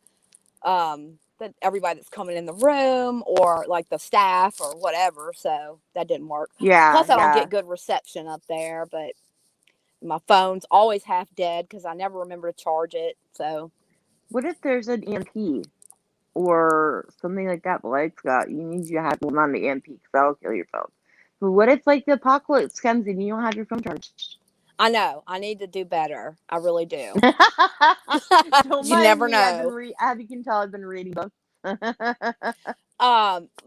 everybody that's coming in the room or like the staff or whatever. So that didn't work. Yeah, Plus, I don't yeah. get good reception up there, but my phone's always half dead because I never remember to charge it. So What if there's an EMP or something like that? The lights got you need to have well, not an EMP because that'll kill your phone. But what if like the apocalypse comes and you don't have your phone charged? I know I need to do better. I really do. Don't You mind never me. I've been know. you can tell I've been reading books.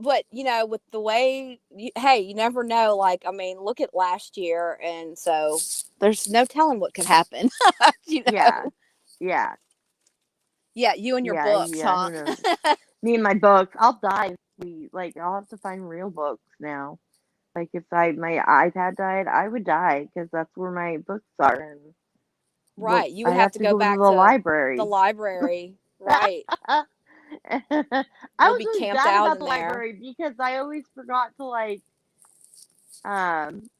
But with the way, hey, you never know. Like, I mean, look at last year, and so there's no telling what could happen. Yeah, yeah, Yeah, you and your yeah, books, yeah. huh? Who knows? Me and my books. I'll die. I'll have to find real books now. Like if my iPad died, I would die because that's where my books are, and Right. You would I'd have have to to go go to back the to the library. library. Right. I You'll was be always camped bad out about in the there. library because I always forgot to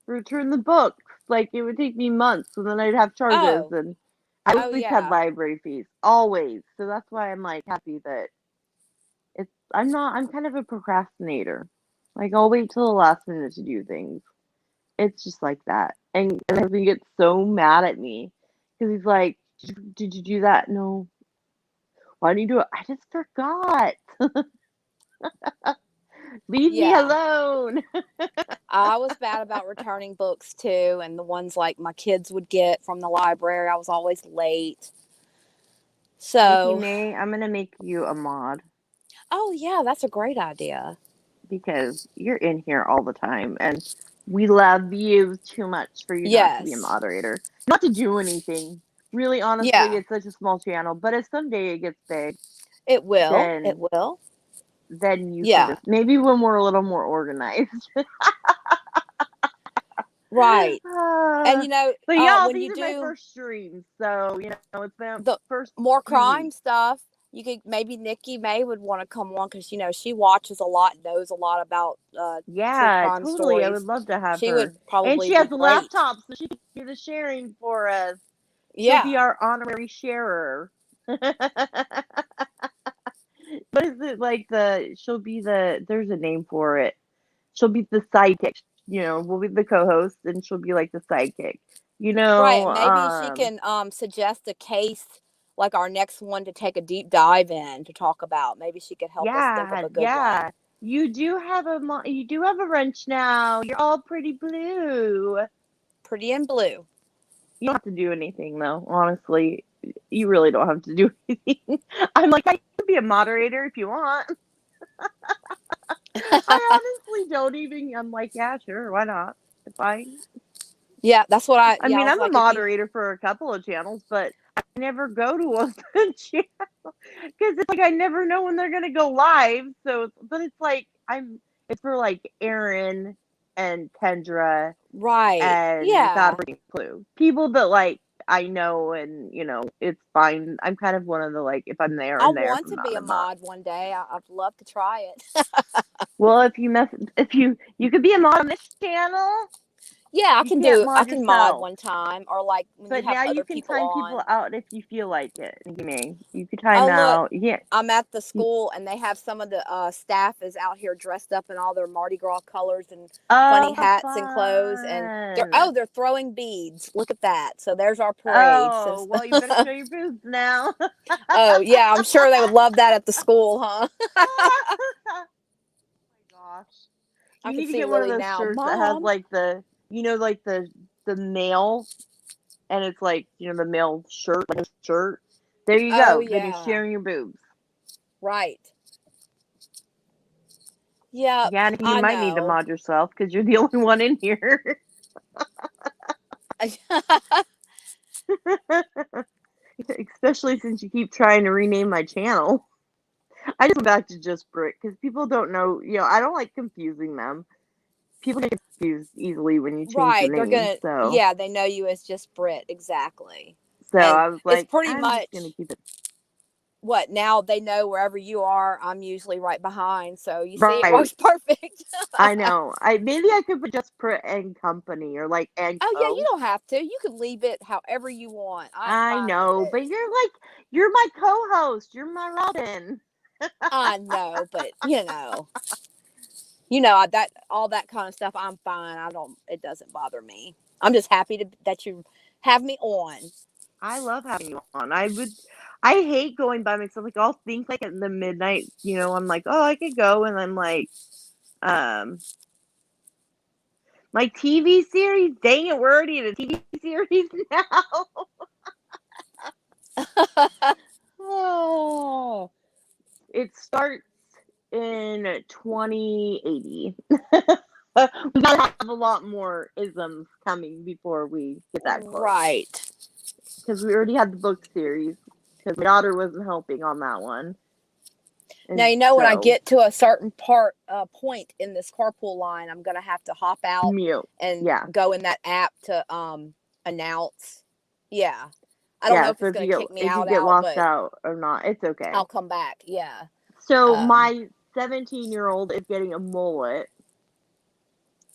return the books. Like it would take me months, and then I'd have charges, Oh, and I oh always had yeah. library fees, always. So that's why I'm like happy that I'm not. I'm kind of a procrastinator. Like I'll wait till the last minute to do things. It's just like that, and my husband gets so mad at me because he's like, "Did you do that? No. Why didn't you do it? I just forgot. Leave me Yeah. alone." I was bad about returning books too, and the ones like my kids would get from the library. I was always late. Nikki So, May, I'm gonna make you a mod oh yeah, that's a great idea. because you're in here all the time, and we love you too much for you not to be a Yes. moderator, not to do anything. Really, honestly, Yeah, it's such a small channel, but if someday it gets big, it will. It then will. you can Yeah. just maybe when we're a little more organized. Right. And But y'all, when these you are my do first streams, so it's my the first more few crime weeks. stuff, you could maybe Nikki May would want to come on because she watches a lot, knows a lot about true Yeah, crime totally. I would stories. love to have She would her. And probably she has be a great. laptop, so she can do the sharing for us. She'll be Yeah. our honorary sharer. What is it like she'll be there's a name for it. She'll be the sidekick. We'll be the co-host and she'll be like the sidekick. You Right. know, Maybe she can suggest a case like our next one to take a deep dive in to talk about. Maybe she could help us think of yeah, a good one. yeah. You do have a wrench now. You're all pretty blue. Pretty in blue. You don't have to do anything though, honestly. You really don't have to do anything. I'm like, I can be a moderator if you want. I honestly don't even. I'm like, yeah, sure, why not? Fine. Yeah, that's what I I mean, was I'm a like, if you, moderator for a couple of channels, but I never go to a channel because it's like I never know when they're gonna go live. So, but it's like it's for like Aaron and Kendra right. and Yeah. Godfrey Clue. People that like I know and it's fine. I'm kind of one of the like if I'm there, I I'm there. If want I'm to not, be a I'm not. mod one day. I'd love to try it. Well, if you could be a mod on this channel, Yeah, you can't I mod can mod yourself. one time, or like when you But have now you other can people time people on. out if you feel like it. You could time Oh look, out. Yeah. I'm at the school and they have some of the staff is out here dressed up in all their Mardi Gras colors and funny Oh, hats and clothes, and fun. they're throwing beads. Look at that. So there's our parade. Oh, well, you better show your boobs now. Oh yeah, I'm sure they would love that at the school, huh? Oh my gosh. I You can need to see get one of Lily those now, shirts that has Mom. like like the male, and it's like, the male shirt, like a shirt. There you Oh go. Then you're yeah, sharing your boobs. right. Yep, Yeah, and you I might need to know. mod yourself because you're the only one in here. Especially since you keep trying to rename my channel. I just went back to just Brit because people don't know. I don't like confusing them. People get confused easily when you change the Right, they're name. gonna. So, Yeah, they know you as just Brit, exactly. so And I was it's like, pretty I'm just gonna much. keep it. what now they know wherever you are, I'm usually right behind. So you see, it Right. works perfect. I know. Maybe I could just put and company or like and Oh yeah, you co. don't have to. You could leave it however you want. I'm I fine with know, it. but you're my co-host. You're my Robin. I know, but that all that kind of stuff. I'm fine. I don't. It doesn't bother me. I'm just happy that you have me on. I love having you on. I hate going by myself. Like I'll think like at the midnight, I'm like, oh, I could go, and I'm like, um, my TV series. Dang it, we're already in a TV series now. Oh, it starts in 2080. We gotta have a lot more isms coming before we get that close. Right. Because we already had the book series. Because my daughter wasn't helping on that one. Now And when I so, get to a certain point in this carpool line, I'm gonna have to hop out mute. and Yeah. go in that app to announce. Yeah. I don't know if So it's if gonna you kick me get lost but out or not, it's okay. I'll come back. Yeah. So my 17-year-old is getting a mullet.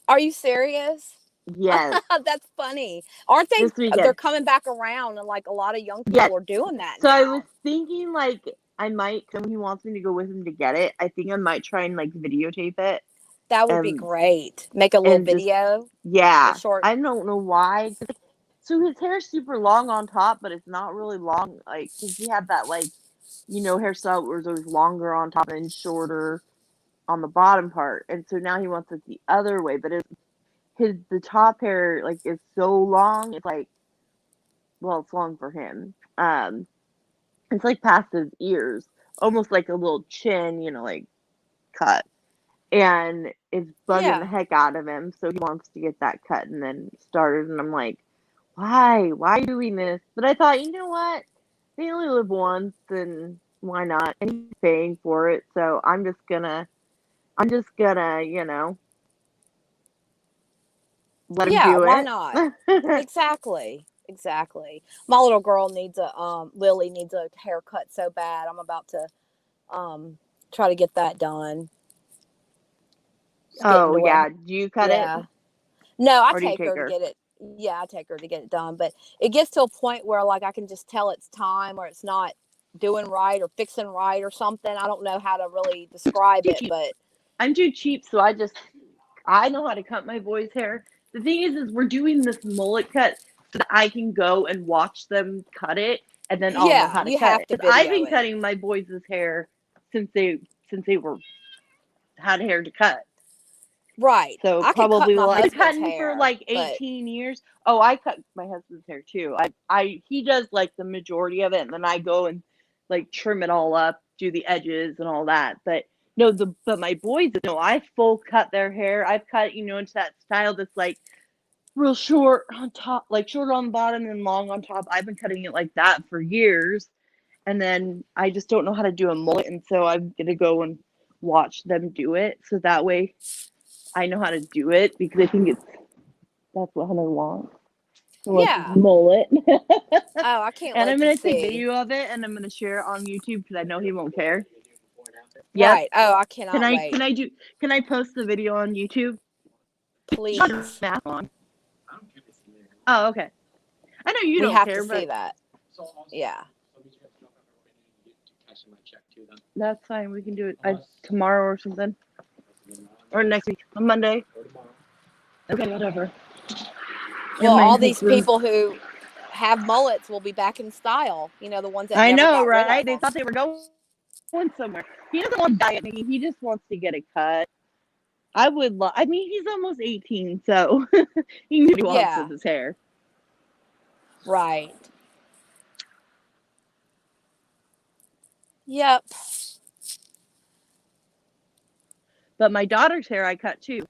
Are you serious? Yes. That's funny. Aren't they? This weekend. They're coming back around, and like a lot of young people are doing that So now. I was thinking like I might, when he wants me to go with him to get it, I think I might try and like videotape it. That would be great. Make a little video. Short. I don't know why. So his hair's super long on top, but it's not really long. Like, cause he had that like, hairstyle where it was always longer on top and shorter on the bottom part, and so now he wants it the other way. But the top hair like is so long, it's like, well, it's long for him. It's like past his ears, almost like a little chin, like cut, and it's bugging the heck out of him. So he wants to get that cut and then started. And I'm like, why are you doing this? But I thought, you know what? They only live once, and why not? And he's paying for it, so I'm just gonna, let him do it. Why not? Exactly. My little girl needs Lily needs a haircut so bad. I'm about to try to get that done. Oh yeah, do you cut it? No, I take her to get it. Yeah, I take her to get it done, but it gets to a point where like I can just tell it's time or it's not doing right or fixing right or something. I don't know how to really describe it, but I'm too cheap, so I know how to cut my boys' hair. The thing is we're doing this mullet cut so that I can go and watch them cut it, and then I'll know how to cut it. I've been cutting my boys' hair since they had hair to cut. Right. So I probably I've been cutting for like 18 years. Oh, I cut my husband's hair too. He does like the majority of it, and then I go and like trim it all up, do the edges and all that. But no, but my boys, no, I full cut their hair. I've cut, into that style that's like real short on top, like short on the bottom and long on top. I've been cutting it like that for years, and then I just don't know how to do a mullet, and so I'm gonna go and watch them do it, so that way I know how to do it, because I think that's what Hunter wants. Yeah. Mullet. Oh, I can't wait. And I'm gonna take video of it, and I'm gonna share it on YouTube because I know he won't care. Yep. Right. Oh, I cannot wait. Can I post the video on YouTube? Please. Math on. Oh, okay. I know you don't care, but we have to see that. Yeah. That's fine. We can do it tomorrow or something, or next week on Monday. Okay, whatever. Well, all these people who have mullets will be back in style. The ones that I never know, got right? rid of They them. thought they were going somewhere. He doesn't want to diet. He just wants to get it cut. I would love. I mean, he's almost 18, so he knew what he wants with his hair. Right. Yep. But my daughter's hair I cut too.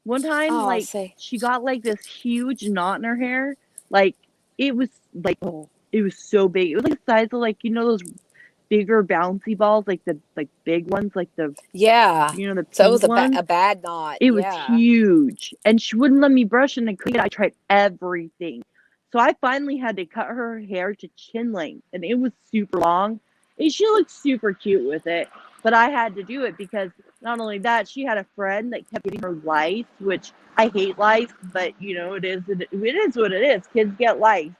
One time, she got like this huge knot in her hair. Like it was it was so big. It was like the size of those bigger bouncy balls, like the big ones, like the the so it was a bad knot. It was huge, and she wouldn't let me brush, and I tried everything. So I finally had to cut her hair to chin length, and it was super long. And she looked super cute with it, but I had to do it because not only that, she had a friend that kept getting her lice, which I hate lice, but it is what it is. Kids get lice.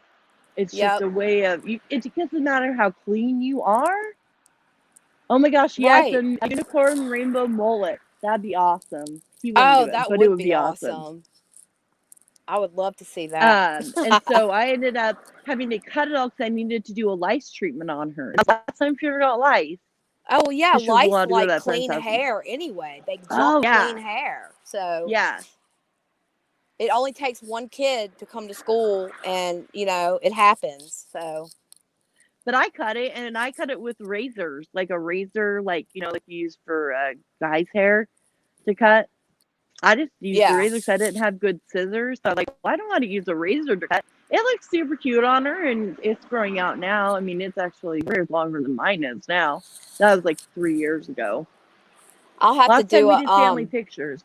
It's just Yep. a way of you. It doesn't matter how clean you are. Oh my gosh, yes, Right. a unicorn rainbow mullet. That'd be awesome. He wouldn't Oh, do it, that but it would would be be awesome. awesome. I would love to see that. And so I ended up having to cut it all because I needed to do a lice treatment on her. Last time she ever got lice, Oh yeah, because she wasn't lice allowed to go to like that friend's clean house. hair anyway. They jump Oh clean yeah, hair. So yeah. it only takes one kid to come to school and, it happens. So But I cut it, and I cut it with razors, like a razor, like like you use for guy's hair to cut. I just used the yeah. razor because I didn't have good scissors. So I was like, well, I don't know how to use a razor to cut. It looks super cute on her, and it's growing out now. I mean, it's actually very longer than mine is now. That was like 3 years ago. I'll have to Last time do we a did family pictures.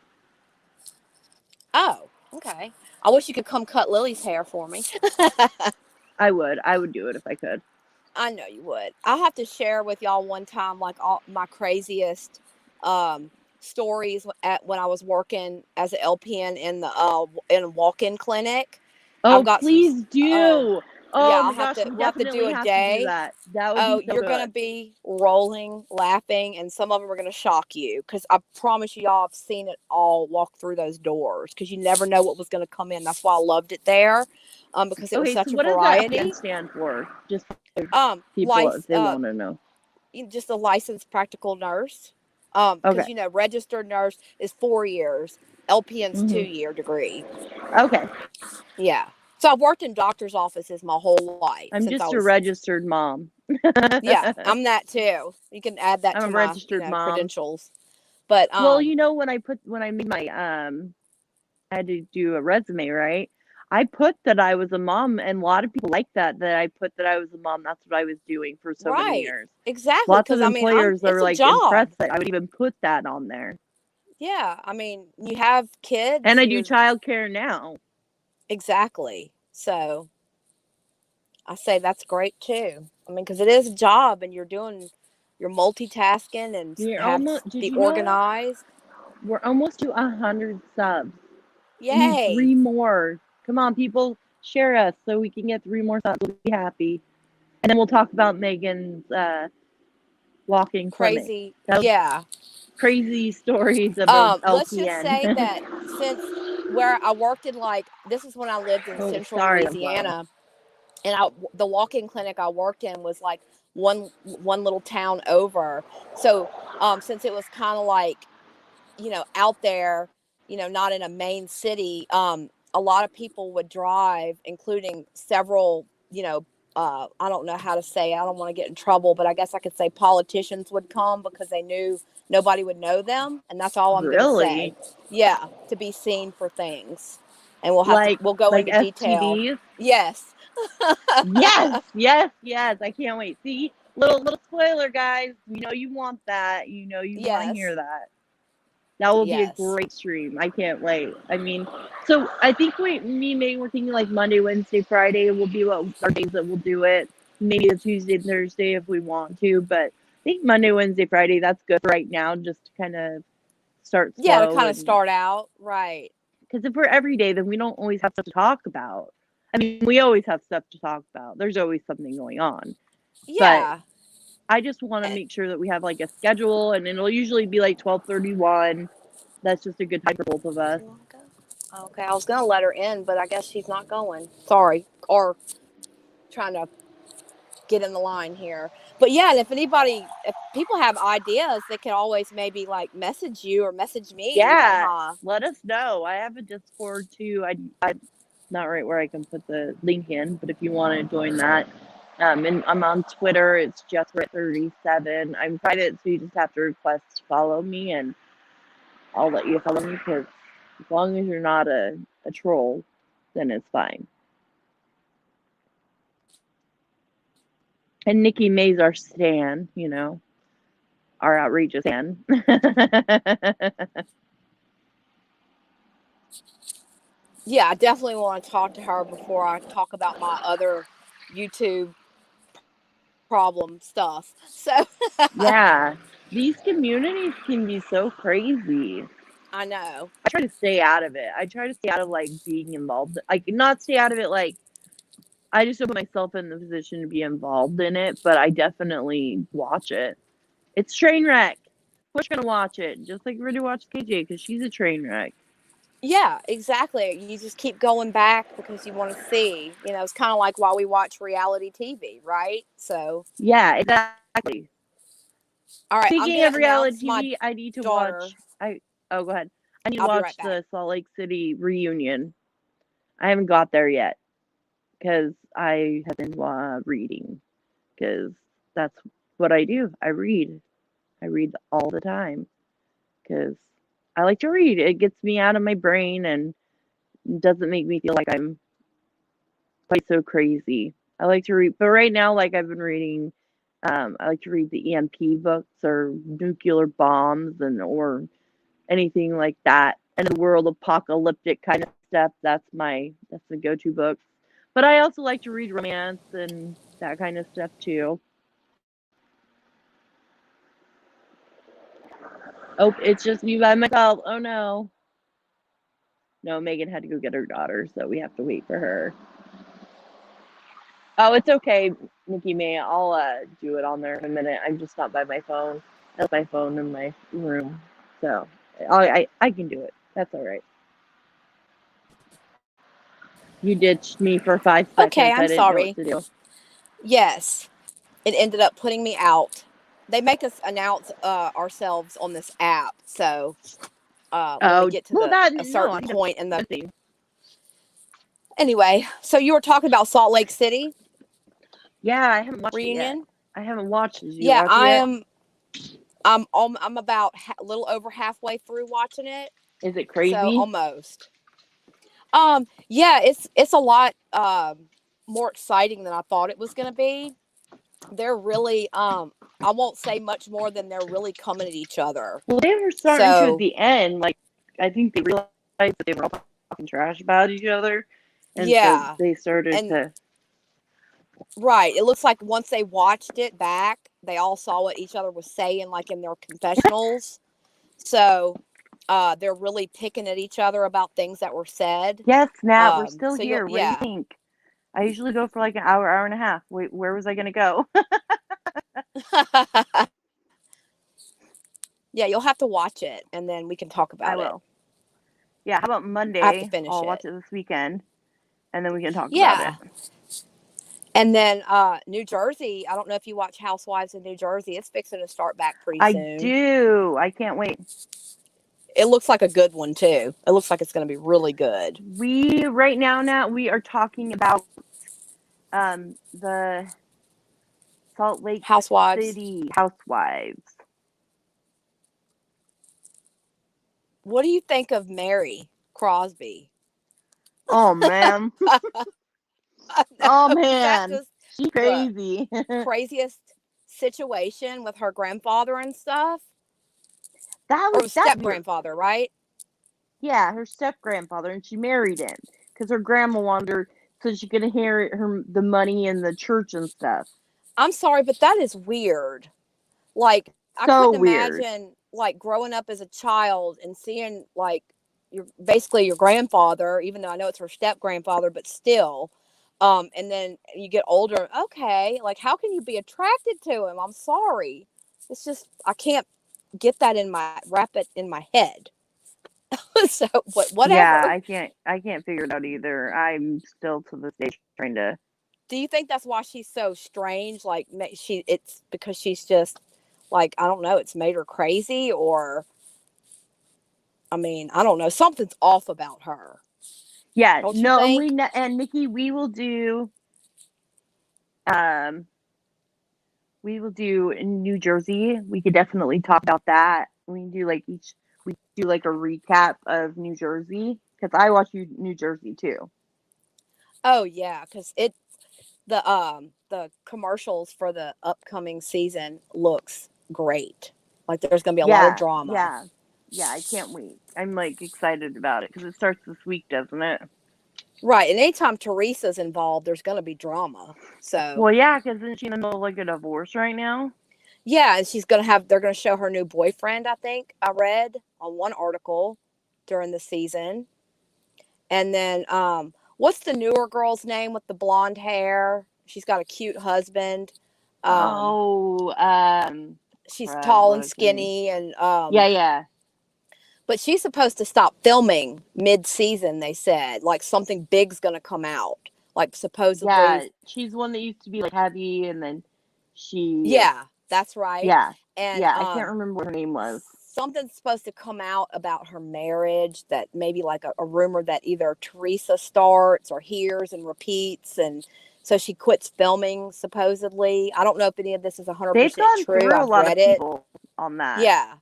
oh, okay. I wish you could come cut Lily's hair for me. I would do it if I could. I know you would. I'll have to share with y'all one time like all my craziest stories at when I was working as an LPN in a walk-in clinic. Oh, I've got some please do. yeah, Oh my gosh, we we'll have to do definitely a have to do day. that. That would Oh, be so you're gonna good. be rolling, laughing, and some of them are gonna shock you because I promise you, y'all have seen it all walk through those doors because you never know what was gonna come in. That's why I loved it there, because it was Okay, so such a what does that variety. LPN stand for? Just people, if Lice, they want to know. just a licensed practical nurse. Okay. Because registered nurse is 4 years, LPN's hmm 2-year degree. Okay. Yeah. So I've worked in doctor's offices my whole life I'm since I just a was. registered mom. Yeah, I'm that too. You can add that I'm to a my, registered mom. credentials. But Well, when I made my I had to do a resume, right? I put that I was a mom, and a lot of people like that I put that I was a mom. That's what I was doing for so many right, years. exactly. Lots of Because I mean, employers it's are a like job. impressed that I would even put that on there. Yeah, I mean, you have kids. And I do childcare now. Exactly. So I say that's great too. I mean, because it is a job, and you're multitasking and We're have almost. be Did you know organized. we're almost to 100 subs? We need Yay! 3 more. Come on, people, share us so we can get 3 more subs. We'll be happy. And then we'll talk about Megan's walk-in clinic. Crazy. Those Yeah. crazy stories about Let's just say LPN. that since where I worked in, like, this is when I lived in Oh, central sorry, I'm loud. Louisiana, and the walk-in clinic I worked in was like one little town over. So since it was kind of like, out there, not in a main city, a lot of people would drive, including several, I don't know how to say, I don't want to get in trouble, but I guess I could say politicians would come because they knew nobody would know them. And that's all I'm going to say. Really? Yeah. To be seen for things. And Like we'll go like into detail. STDs? Yes. Yes, yes, yes. I can't wait. See, little spoiler, guys. You know you want that. You know you want to hear Yes. that. That will be a Yes. great stream. I can't wait. I mean, so I think Megan, we're thinking like Monday, Wednesday, Friday will be what our days that we'll do it. Maybe a Tuesday, Thursday if we want to, but I think Monday, Wednesday, Friday, that's good for right now, just to kind of start Yeah. To slow. kind of And start out. Right. because if we're every day, then we don't always have stuff to talk about. I mean, we always have stuff to talk about. There's always something going on. But Yeah. I just want to Eh, make sure that we have like a schedule, and it'll usually be like 12:31. That's just a good time for both of us. Okay, I was gonna let her in, but I guess she's not going. Sorry, or trying to get in the line here. But yeah, and if people have ideas, they can always maybe like message you or message me even, Yeah, huh? let us know. I have a Discord too. I'm not right where I can put the link in, but if you want to join that, and I'm on Twitter. It's JessRit37. I'm private, so you just have to request to follow me, and I'll let you follow me because as long as you're not a troll, then it's fine. And Nikki May's our stan, our outrageous stan. Yeah, I definitely want to talk to her before I talk about my other YouTube problem stuff. So Yeah. These communities can be so crazy. I know. I try to stay out of it. I try to stay out of like being involved. Like not stay out of it like I just don't put myself in the position to be involved in it, but I definitely watch it. It's train wreck. We're gonna watch it, just like we're gonna watch KJ because she's a train wreck. Yeah, exactly. You just keep going back because you want to see. It's kind of like why we watch reality TV, right? So, Yeah, exactly. all right, I'm Speaking going of to reality announce my TV, I need to daughter. watch. Go ahead. I need to I'll be watch right back. the Salt Lake City reunion. I haven't got there yet because I have been reading because that's what I do. I read. I read all the time because I like to read. It gets me out of my brain and doesn't make me feel like I'm quite so crazy. I like to read, but right now, like I've been reading, I like to read the EMP books or nuclear bombs and or anything like that. And the world apocalyptic kind of stuff. That's the go-to book. But I also like to read romance and that kind of stuff too. Oh, it's just me by myself. Oh no. No, Megan had to go get her daughter, so we have to wait for her. Oh, it's okay, Nikki May. I'll do it on there in a minute. I'm just not by my phone. That's my phone in my room, so I can do it. That's all right. You ditched me for 5 seconds. Okay, I I'm didn't know what sorry. to do. Yes, it ended up putting me out. They make us announce ourselves on this app. So when we Oh, get to well, that a no, I certain think point in that's the a good thing. anyway, so you were talking about Salt Lake City Yeah, I haven't watched it yet. reunion. I haven't watched it. Did you Yeah, watch it yet? I'm about a little over halfway through watching it. Is it So crazy? almost. Yeah, it's a lot more exciting than I thought it was going to be. They're really I won't say much more than they're really coming at each other. Well, they were starting to at So, the end. Like, I think they realized that they were all talking trash about each other, and so yeah. they started And to. right, it looks like once they watched it back, they all saw what each other was saying like in their confessionals. So, they're really picking at each other about things that were said. Yes, Nat, we're still So you'll here. What do you yeah. think? I usually go for like an hour, hour and a half. Wait, where was I gonna go? Yeah, you'll have to watch it and then we can talk I about it. will. Yeah, how about I have to Monday? finish I'll it. watch it this weekend, and then we can talk about it. Yeah. And then New Jersey, I don't know if you watch Housewives in New Jersey. It's fixing to start back pretty I soon. do. I can't wait. It looks like a good one too. It looks like it's going to be really good. We right now, Nat, we are talking about the Salt Lake Housewives. City Housewives. What do you think of Mary Crosby? Oh man. I Oh know. Was that man. just She's the crazy. craziest situation with her grandfather and stuff? That Or was it was that step weird. grandfather, right? Yeah, her step grandfather, and she married him because her grandma wanted her so she could inherit the money and the church and stuff. I'm sorry, but that is weird. Like, I So couldn't weird. imagine like growing up as a child and seeing like your basically your grandfather, even though I know it's her step grandfather, but still. And then you get older. Okay, like how can you be attracted to him? I'm sorry. It's just I can't get that in my wrap it in my head. So, but Yeah, whatever. I can't figure it out either. I'm still to this day trying to. Do you think that's why she's so strange? Like it's because she's just like I don't know. It's made her crazy, or I mean, I don't know. Something's off about her. Yeah, Don't you no, think? and Nikki, um we will do in New Jersey. We could definitely talk about that. We can do like we do like a recap of New Jersey because I watch New Jersey too. Oh yeah, because the commercials for the upcoming season looks great. Like there's gonna be a lot of Yeah, drama. yeah, yeah. I can't wait. I'm like excited about it because it starts this week, doesn't it? Right. And anytime Teresa's involved, there's going to be drama. So, Well, yeah, because isn't she in the middle of like a divorce right now? yeah. And they're going to show her new boyfriend, I think. I read on one article during the season. And then, what's the newer girl's name with the blonde hair? She's got a cute husband. Um, Oh, she's crud, tall and what is her name? skinny. And, Yeah, yeah, but she's supposed to stop filming mid-season, they said. Like something big's going to come out. Like supposedly. yeah. She's one that used to be like heavy, and then she, Yeah, that's right. yeah, And yeah. I can't remember what her name was. something's supposed to come out about her marriage, that maybe like a rumor that either Teresa starts or hears and repeats, and so she quits filming supposedly. I don't know if any of this is They've 100% gone true. through a I've lot read of it. people on that. Yeah,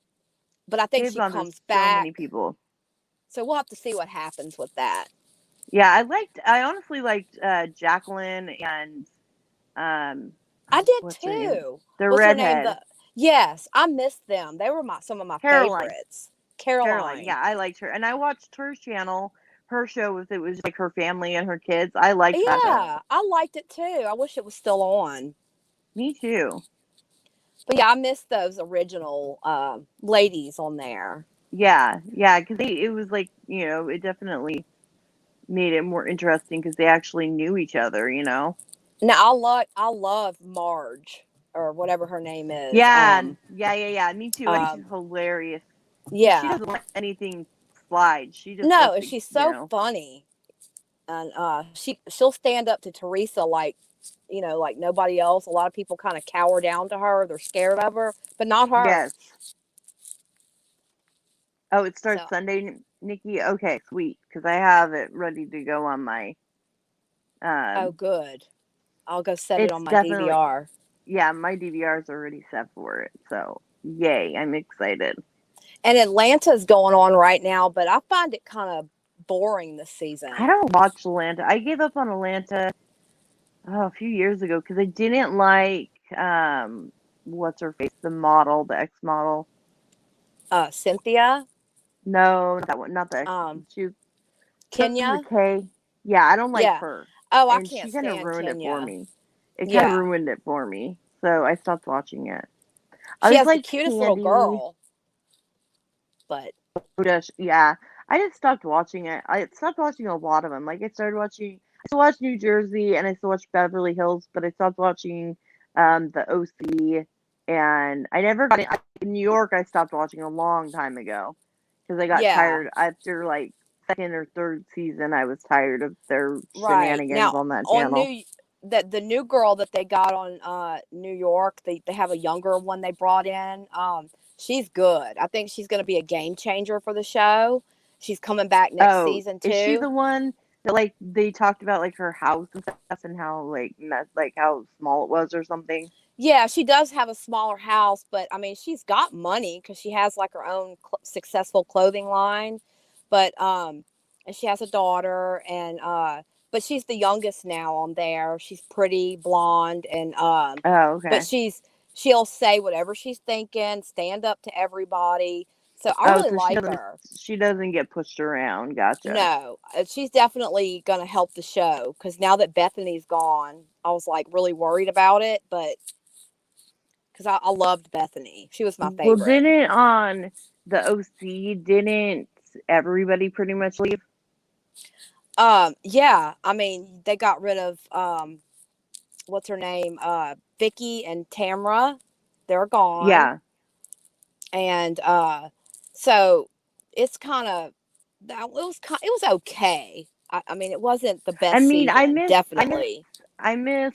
but I think They've she gone through comes so back. many people. So we'll have to see what happens with that. Yeah, I honestly liked Jacqueline and I did what's her name? too. The What's her name? redhead. Yes, I missed them. They were some of my Caroline. favorites. Caroline. Caroline. Yeah, I liked her. And I watched her channel. Her show was, it was like her family and her kids. I liked that show. Yeah, I liked it too. I wish it was still on. Me too. But yeah, I missed those original ladies on there. Yeah, yeah, because it was like, it definitely made it more interesting because they actually knew each other. Now I love Marge or whatever her name is. Yeah, yeah. Me too. I think she's hilarious. She Yeah. doesn't let anything slide. She just No, lets it, she's so funny. And she'll stand up to Teresa like like nobody else. A lot of people kind of cower down to her. They're scared of her, but not her. Yes. Oh, it starts So, Sunday, Nikki. Okay, sweet. Because I have it ready to go on my. oh, good. I'll go set it It's on my definitely, DVR. yeah. My DVR is already set for it, so yay! I'm excited. And Atlanta's going on right now, but I find it kind of boring this season. I don't watch Atlanta. I gave up on Atlanta a few years ago because I didn't like what's her face, the model, the ex model. Cynthia. No, not that one, not the ex. She was Kenya. K. Yeah, I don't like Yeah. her. Oh, I And can't she kind of stand ruined it for Kenya. me. It kind of Yeah. ruined it for me. So I stopped watching it. I She was has the like cutest Candy. little girl. But Yeah, I just stopped watching it. I stopped watching a lot of them. Like I still watch New Jersey and I still watch Beverly Hills, but I stopped watching the OC. And I never got in New York. I stopped watching a long time ago because I got yeah. tired after like second or third season. I was tired of their Right. shenanigans Now on that on channel. the new girl that they got on New York, they have a younger one they brought in. She's good. I think she's gonna be a game changer for the show. She's coming back next season too. Is she the one that like they talked about like her house and stuff and how like how small it was or something? Yeah, she does have a smaller house, but I mean, she's got money because she has like her own successful clothing line. But and she has a daughter, and but she's the youngest now on there. She's pretty, blonde, and Oh, okay. but she'll say whatever she's thinking, stand up to everybody. So I really like her. She doesn't get pushed around. Gotcha. No, she's definitely going to help the show because now that Bethany's gone, I was like really worried about it, but because I loved Bethany. She was my favorite. Well, didn't on the OC, didn't everybody pretty much leave? Yeah. I mean, they got rid of what's her name? Vicky and Tamra. They're gone. Yeah. And so it's kind of it was okay. I mean, it wasn't the best. Definitely. I miss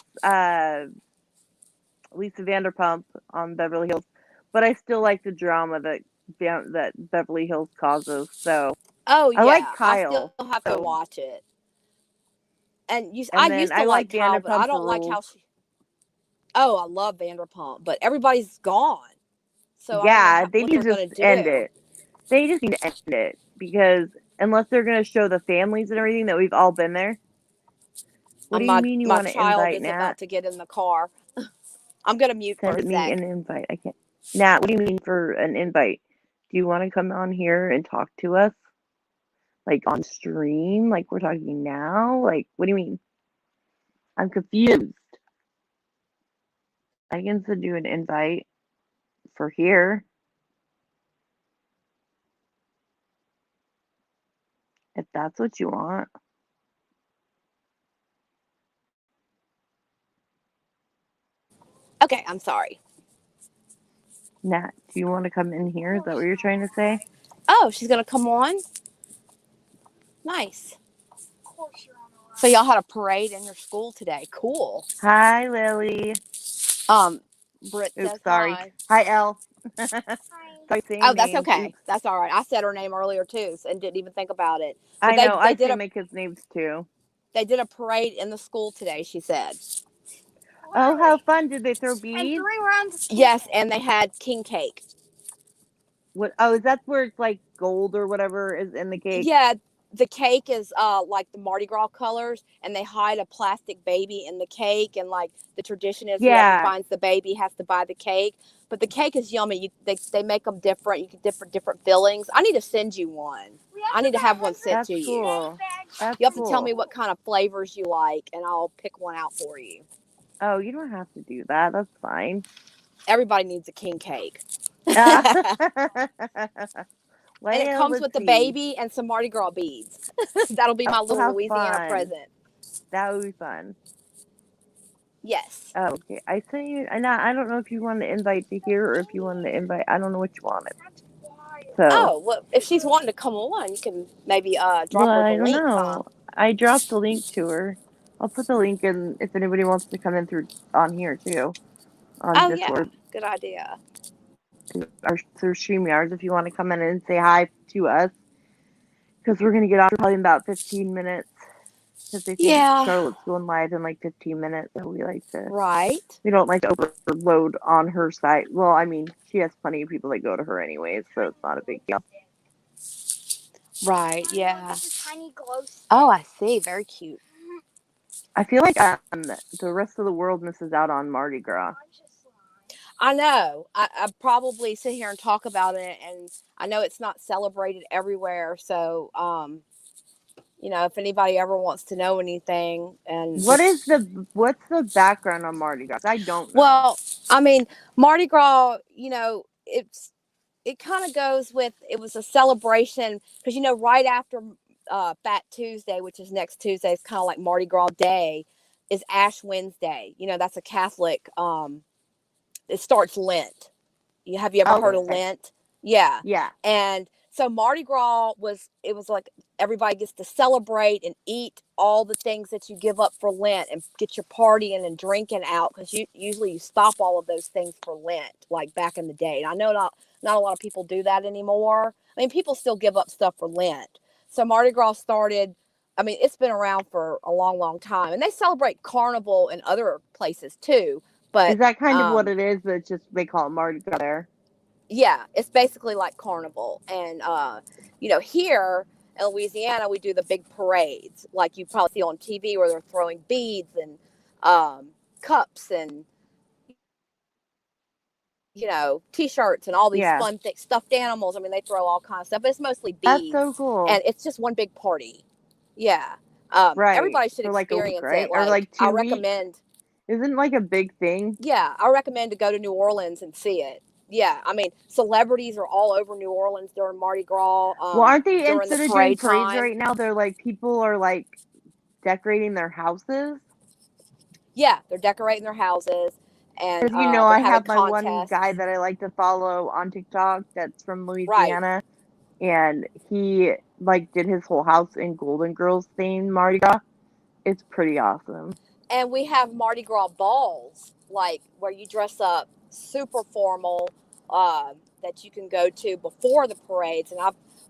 Lisa Vanderpump on Beverly Hills, but I still like the drama that Beverly Hills causes. So oh yeah, I like Kyle. I still have to watch it. And I used to I like Kyle, Vanderpump but I don't like how she. Oh, I love Vanderpump, but everybody's gone. So yeah, they need to just end it. They just need to end it because unless they're going to show the families and everything that we've all been there. What do you mean you want to invite Nat? My child is about to get in the car. I'm going to mute for a Send me sec. an invite. I can't. Nat, what do you mean for an invite? Do you want to come on here and talk to us? Like on stream? Like we're talking now? Like what do you mean? I'm confused. I can send you an invite for here if that's what you want. Okay, I'm sorry. Nat, do you want to come in here? Is that what you're trying to say? Oh, she's gonna come on. Nice. So y'all had a parade in your school today. Cool. Hi, Lily. Britt Oops, says sorry. hi. Hi, Elle. Sorry saying Oh, that's names. okay. Oops. That's all right. I said her name earlier too, and didn't even think about it. But I know. they I did say a make his names too. they did a parade in the school today. She said. Oh, how fun! Did they throw beads? Yes, and they had king cake. What? Oh, is that where it's like gold or whatever is in the cake? Yeah, the cake is like the Mardi Gras colors, and they hide a plastic baby in the cake, and like the tradition is whoever Yeah, finds the baby has to buy the cake. But the cake is yummy. They make them different. You get different fillings. I need to send you one. I need to have one sent that's to you. cool. That's You have to tell cool. me what kind of flavors you like, and I'll pick one out for you. Oh, you don't have to do that. That's fine. Everybody needs a king cake. Well, And it comes let's with the see. baby and some Mardi Gras beads. That'll be my Oh, little how Louisiana fun! present. That would be fun. Yes. Oh, okay. I sent you. I don't know if you want to invite to here or if you want to invite. I don't know what you wanted. So, Oh, well, if she's wanting to come on, you can maybe well, drop her the I don't link, huh? know. I dropped the link to her. I'll put the link in if anybody wants to come in through on here too on Oh, yeah. Discord Good idea. or through StreamYards if you want to come in and say hi to us because we're gonna get off probably in about 15 minutes because they think Yeah. Charlotte's going live in like 15 minutes. So Right. we don't like to overload on her site. Well, I mean, she has plenty of people that go to her anyways, so it's not a big deal. Right. Yeah. Oh, I see. Very cute. I feel like the rest of the world misses out on Mardi Gras. I know. I probably sit here and talk about it, and I know it's not celebrated everywhere. So, if anybody ever wants to know anything, and What's the background on Mardi Gras? I don't know. well, I mean, Mardi Gras, it kind of goes with it was a celebration because right after Fat Tuesday, which is next Tuesday, it's kind of like Mardi Gras Day, is Ash Wednesday. That's a Catholic. It starts Lent. Have you ever heard of Okay. Lent? Yeah. Yeah. And so Mardi Gras was like everybody gets to celebrate and eat all the things that you give up for Lent and get your partying and drinking out because usually you stop all of those things for Lent, like back in the day. And I know not a lot of people do that anymore. I mean, people still give up stuff for Lent. So Mardi Gras started. I mean, it's been around for a long, long time, and they celebrate Carnival in other places too. Is But that kind of what it is? But it's just they call it Mardi Gras there. yeah, it's basically like Carnival. And here in Louisiana we do the big parades like you probably see on TV where they're throwing beads and cups and t-shirts and all these Yeah. fun stuffed animals. I mean, they throw all kinds of stuff, but it's mostly That's beads. so cool. And it's just one big party. Yeah. Right. Everybody should For like a week, experience right? it. Or like I 2 weeks. recommend. Isn't like a big thing? Yeah, I recommend to go to New Orleans and see it. Yeah, I mean, celebrities are all over New Orleans during Mardi Gras. Well, aren't they During the instead of doing parade parades time. right now? They're like people are like decorating their houses. Yeah, they're decorating their houses, and Because they're I having have my one contests. guy that I like to follow on TikTok that's from Right. Louisiana, and he like did his whole house in Golden Girls themed Mardi Gras. It's pretty awesome. And we have Mardi Gras balls, like where you dress up super formal, that you can go to before the parades. And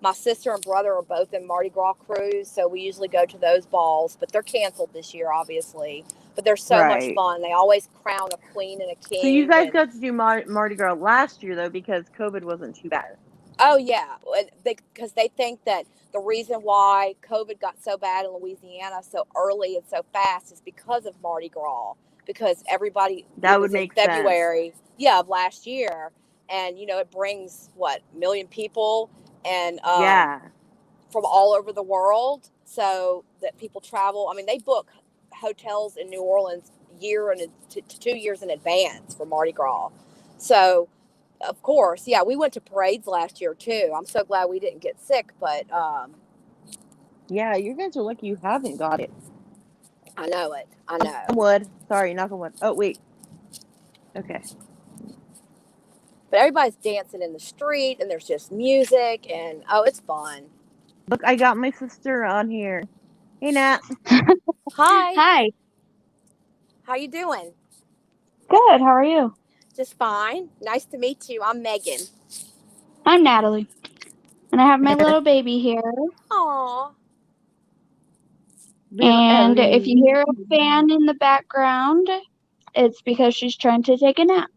my sister and brother are both in Mardi Gras crews, so we usually go to those balls, but they're canceled this year, obviously. But they're so much fun. They always crown a queen and a king. So you guys got to do Mardi Gras last year though because COVID wasn't too bad. Oh yeah, because they think that the reason why COVID got so bad in Louisiana so early and so fast is because of Mardi Gras. Because everybody that would make February, sense. Yeah, of last year, and it brings what 1 million people, and yeah, from all over the world, so that people travel. I mean, they book hotels in New Orleans year and to 2 years in advance for Mardi Gras. So, of course, yeah, we went to parades last year too. I'm so glad we didn't get sick, but Yeah, you guys are lucky you haven't got it. I know it. I Knock on know. wood. Sorry, knock on wood. Oh, wait. Okay. But everybody's dancing in the street, and there's just music, and oh, it's fun. Look, I got my sister on here. Hey, Nat. Hi, Hi. how you doing? Good. How are you? Just fine. Nice to meet you. I'm Megan. I'm Natalie. And I have my little baby here. Aw. Little And if Ellie. you hear a fan in the background, it's because she's trying to take a nap.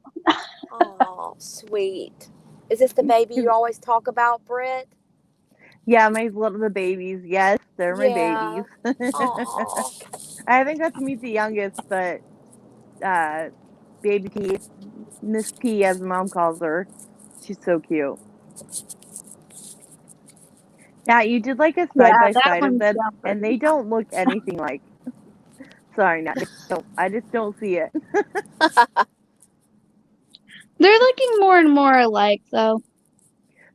Oh, sweet. Is this the baby you always talk about, Britt? Yeah, the babies. Yes, they're my Yeah. babies. Aw. I haven't got to meet the youngest, but baby P, Miss P, as mom calls her. She's so cute. Now, you did like a Yeah, side by that side of one's them, jumping. and they don't look anything like. Sorry, Nat. I just don't see it. They're looking more and more alike, though.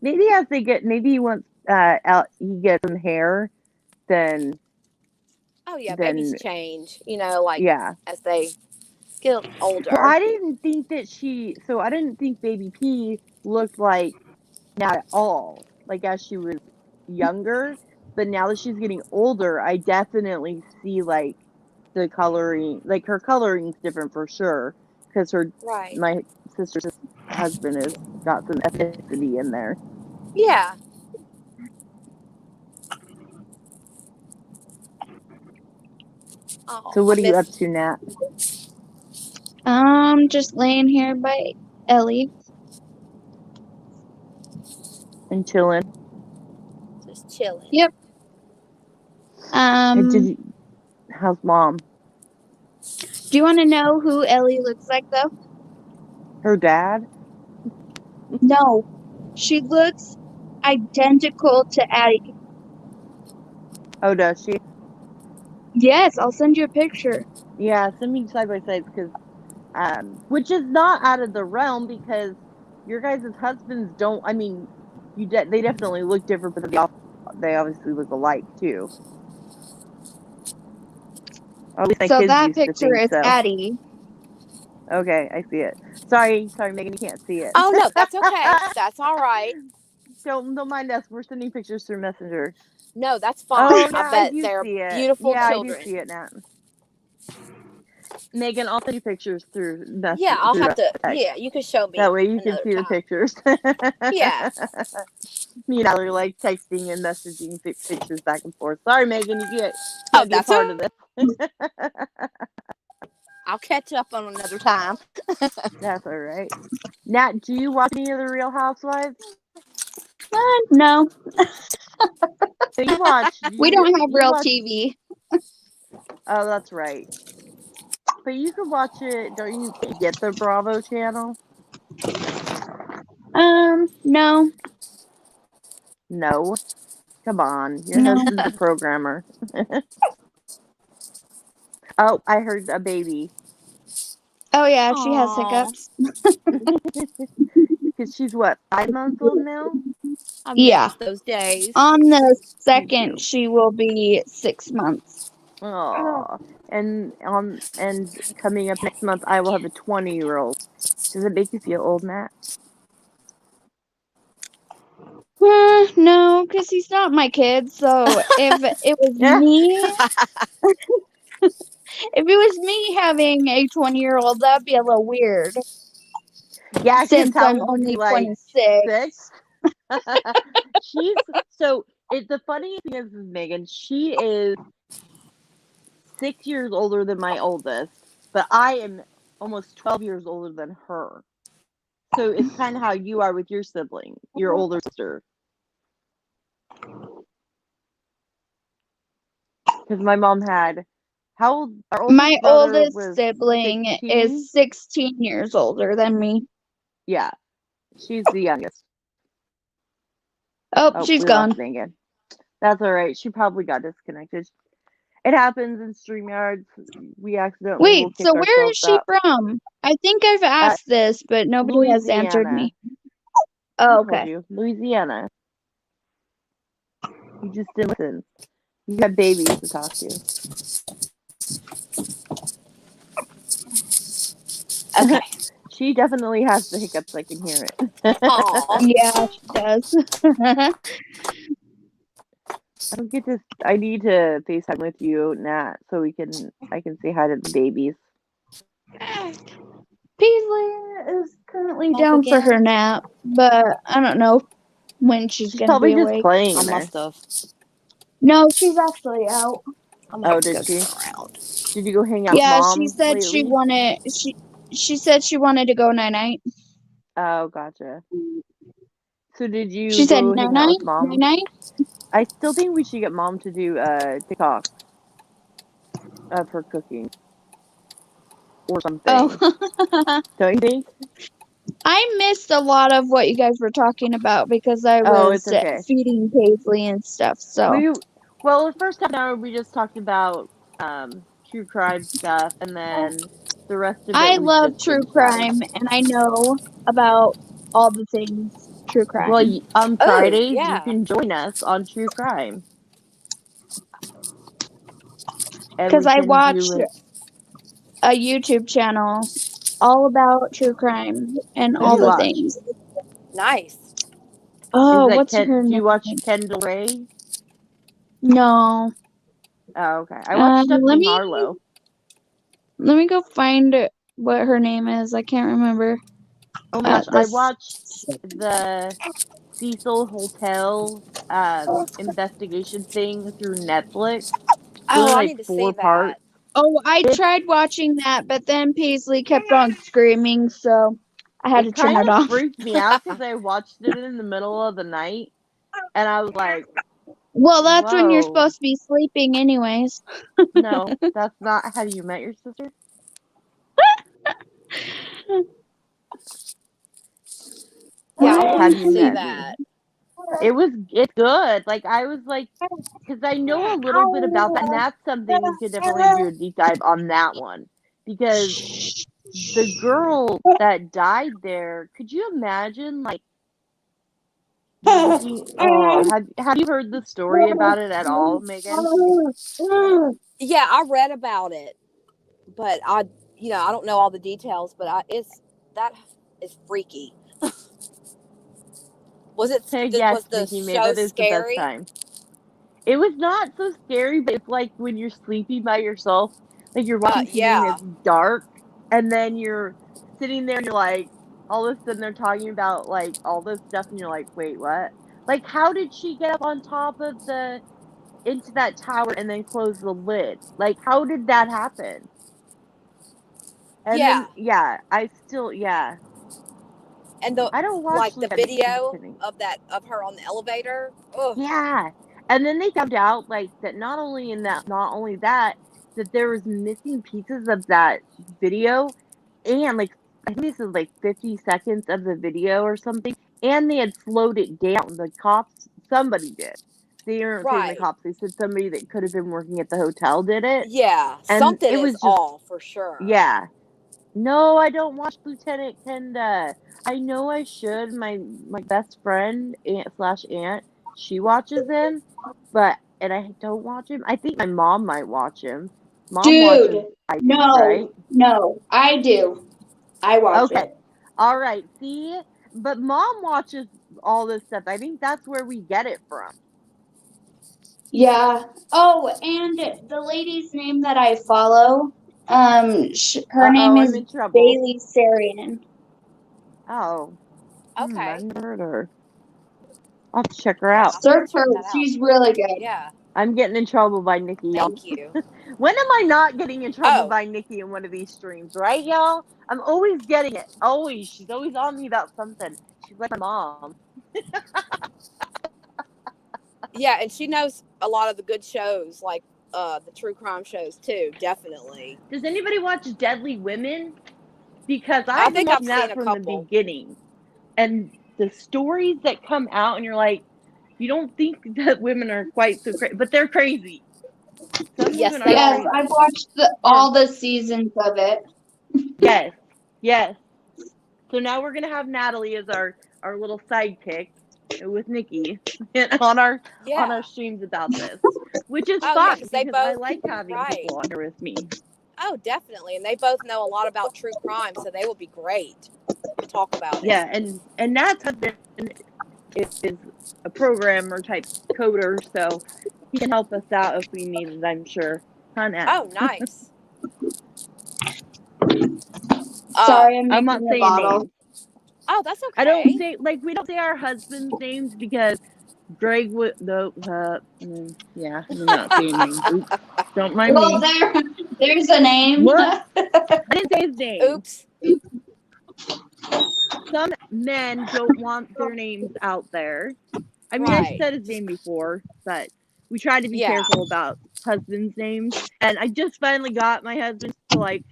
Maybe as they get, maybe he wants, he gets some hair, then Oh, yeah, then babies change, you know, like yeah. as they get older. Well, I didn't think baby P looked like Nat at all, like as she was younger. But now that she's getting older, I definitely see like the coloring, like her coloring's different for sure, because Right. my sister's husband has got some ethnicity in there. Yeah. Oh, So what I are you up miss. to, Nat? Just laying here by Ellie. And chilling. Just chilling. Yep. And how's mom? Do you want to know who Ellie looks like, though? Her dad? No. She looks identical to Addie. Oh, does she? Yes, I'll send you a picture. Yeah, send me side by sides because, which is not out of the realm because your guys' husbands don't. I mean, they definitely look different, but they obviously look alike too. Or at least my So kids that used to picture think is so. Addie. Okay, I see it. Sorry, Megan, you can't see it. Oh, no, that's okay. That's all right. Don't mind us. We're sending pictures through Messenger. No, that's fine. Oh, yeah, I bet do they're see it. beautiful Yeah, children. I do see it now. Megan, I'll send you pictures through Messenger. Yeah, I'll have to. Yeah, you can show me. That way you can see the time. pictures. Yeah. Me and Ellie are like texting and messaging pictures back and forth. Sorry, Megan, you can't be a That's part of this. I'll catch up on another time. That's all right. Nat, do you watch any of the Real Housewives? No. So you watch. We don't have real TV. Oh, that's right. But you can watch it. Don't you get the Bravo channel? No. No. Come on. Your No. husband's a programmer. Oh, I heard a baby. Oh, yeah, she has hiccups. Because she's what, 5 months old now? I Yeah. miss those days. On the too. 2nd, she will be 6 months. Oh, and coming up next month, I will have a 20-year-old. Does it make you feel old, Matt? No, because he's not my kid. So if it was me, if it was me having a 20-year-old, that'd be a little weird. Yeah, since I'm only 26. She's so. The funny thing is, Megan, she is 6 years older than my oldest, but I am almost 12 years older than her. So it's kind of how you are with your sibling, your older sister. Because my mom had, how old? My oldest sibling 16? is 16 years older than me. Yeah, she's the youngest. Oh, she's gone. That's all right. She probably got disconnected. It happens in StreamYards. We accidentally will Wait, kick so where is ourselves she out. from? I think I've asked this, but nobody has answered Louisiana. me. I Oh, told okay. you. Louisiana. You just didn't listen. You got babies to talk to. Okay. She definitely has the hiccups. I can hear it. Aw. Yeah, she does. I need to FaceTime with you, Nat, so I can say hi to the babies. Paisley is currently Off down for again? her nap, but I don't know when she's She's gonna probably be just awake. playing I in there. must have. No, she's actually out. I'm gonna have to did go she? turn around. Did you go hang out Yeah, with she Mom said lately? she said she wanted to go night night. Oh, gotcha. So did She you said go night hang out night, with night Mom? night. I still think we should get Mom to do TikTok of her cooking or something. Oh. Don't you think? I missed a lot of what you guys were talking about because I Oh, was it's okay. feeding Paisley and stuff. So Well, the first half an hour we just talked about true crime stuff, and then the rest of it I was love just true chit chatting. crime and I know about all the things true crime. Well, on Oh, Fridays you yeah. can join us on true crime, and Because we I can watch do it. a YouTube channel all about true crime and Who do all you the watch? things. Nice. Oh, Is that what's her Do name? you watch Kendall Ray? No. Oh, okay. I watch Let Stephanie me Harlow. go find what her name is. I can't remember. Oh my gosh, I This. watched the Cecil Hotel investigation thing through Netflix. There were Oh, I like need to see 4 that. parts. Oh, I It tried watching that, but then Paisley kept on screaming, so I had to it turn kind it of off. freaked me out because I watched it in the middle of the night, and I was like, Well, that's when you're "Whoa, supposed to be sleeping, anyways. no, that's not how you met your sister." Yeah, I want Have to you see met me? that. It's good. Like I was like, because I know a little bit about that, and that's something we could definitely do a deep dive on that one because the girl that died there, could you imagine like have you heard the story about it at all, Megan? Yeah, I read about it, but I don't know all the details. But that is freaky. Was Yes, the Nikki May, show that is the best scary? time. It was not so scary, but it's like when you're sleeping by yourself, like you're watching TV and Yeah. it's dark, and then you're sitting there and you're like, all of a sudden they're talking about like all this stuff, and you're like, wait, what? Like, how did she get up on top of into that tower and then close the lid? Like, how did that happen? And then, Yeah. yeah. And the I don't watch the Lieutenant video Tenny. of her on the elevator. Ugh. Yeah. And then they found out like that not only that there was missing pieces of that video, and like I think this is like 50 seconds of the video or something, and they had slowed it down. The cops, somebody did. They weren't saying the Right. cops, they said somebody that could have been working at the hotel did it. Yeah. And Something it is was just, off for sure. yeah. No, I don't watch Lieutenant Kenda. I know I should. My best friend, aunt, she watches him, and I don't watch him. I think my mom might watch him. Mom watches Dude, IB, right? no, I do. I watch Okay. it. All right. See, but mom watches all this stuff. I think that's where we get it from. Yeah. Oh, and the lady's name that I follow, her name I'm is in trouble. Bailey Sarian. Oh. Okay. I've never heard of her. I'll have to check her Yeah, out. I'll Search check her. that out. She's really good. Yeah. I'm getting in trouble by Nikki, y'all. Thank you. When am I not getting in trouble Oh. by Nikki in one of these streams, right, y'all? I'm always getting it. Always. She's always on me about something. She's like my mom. Yeah, and she knows a lot of the good shows, like the true crime shows too. Definitely. Does anybody watch Deadly Women? Because I I've been think I've watching seen that a from the couple. beginning. And the stories that come out, and you're like, You don't think that women are quite so crazy, but they're crazy. Some Yes, women they are are. Yes, crazy. I've watched all the seasons of it. Yes, yes. So now we're gonna have Natalie as our little sidekick with Nikki on Yeah. our streams about this, which is Oh, yeah, fun because they because I both, like having right. people on here with me. Oh, definitely. And they both know a lot about true crime, so they will be great to talk about it. Yeah, and Nat's husband is a programmer type coder, so he can help us out if we need it, I'm sure. Huh, Nat? Oh, nice. Sorry, I'm I'm not making a saying bottle. names. Oh, that's okay. I don't say we don't say our husbands' names because Greg would yeah, I'm not saying names. Oops, don't mind Well, me. there's a name. What? I didn't say his name. Oops. Some men don't want their names out there. I mean, I've Right. said his name before, but we try to be Yeah. careful about husbands' names. And I just finally got my husband to like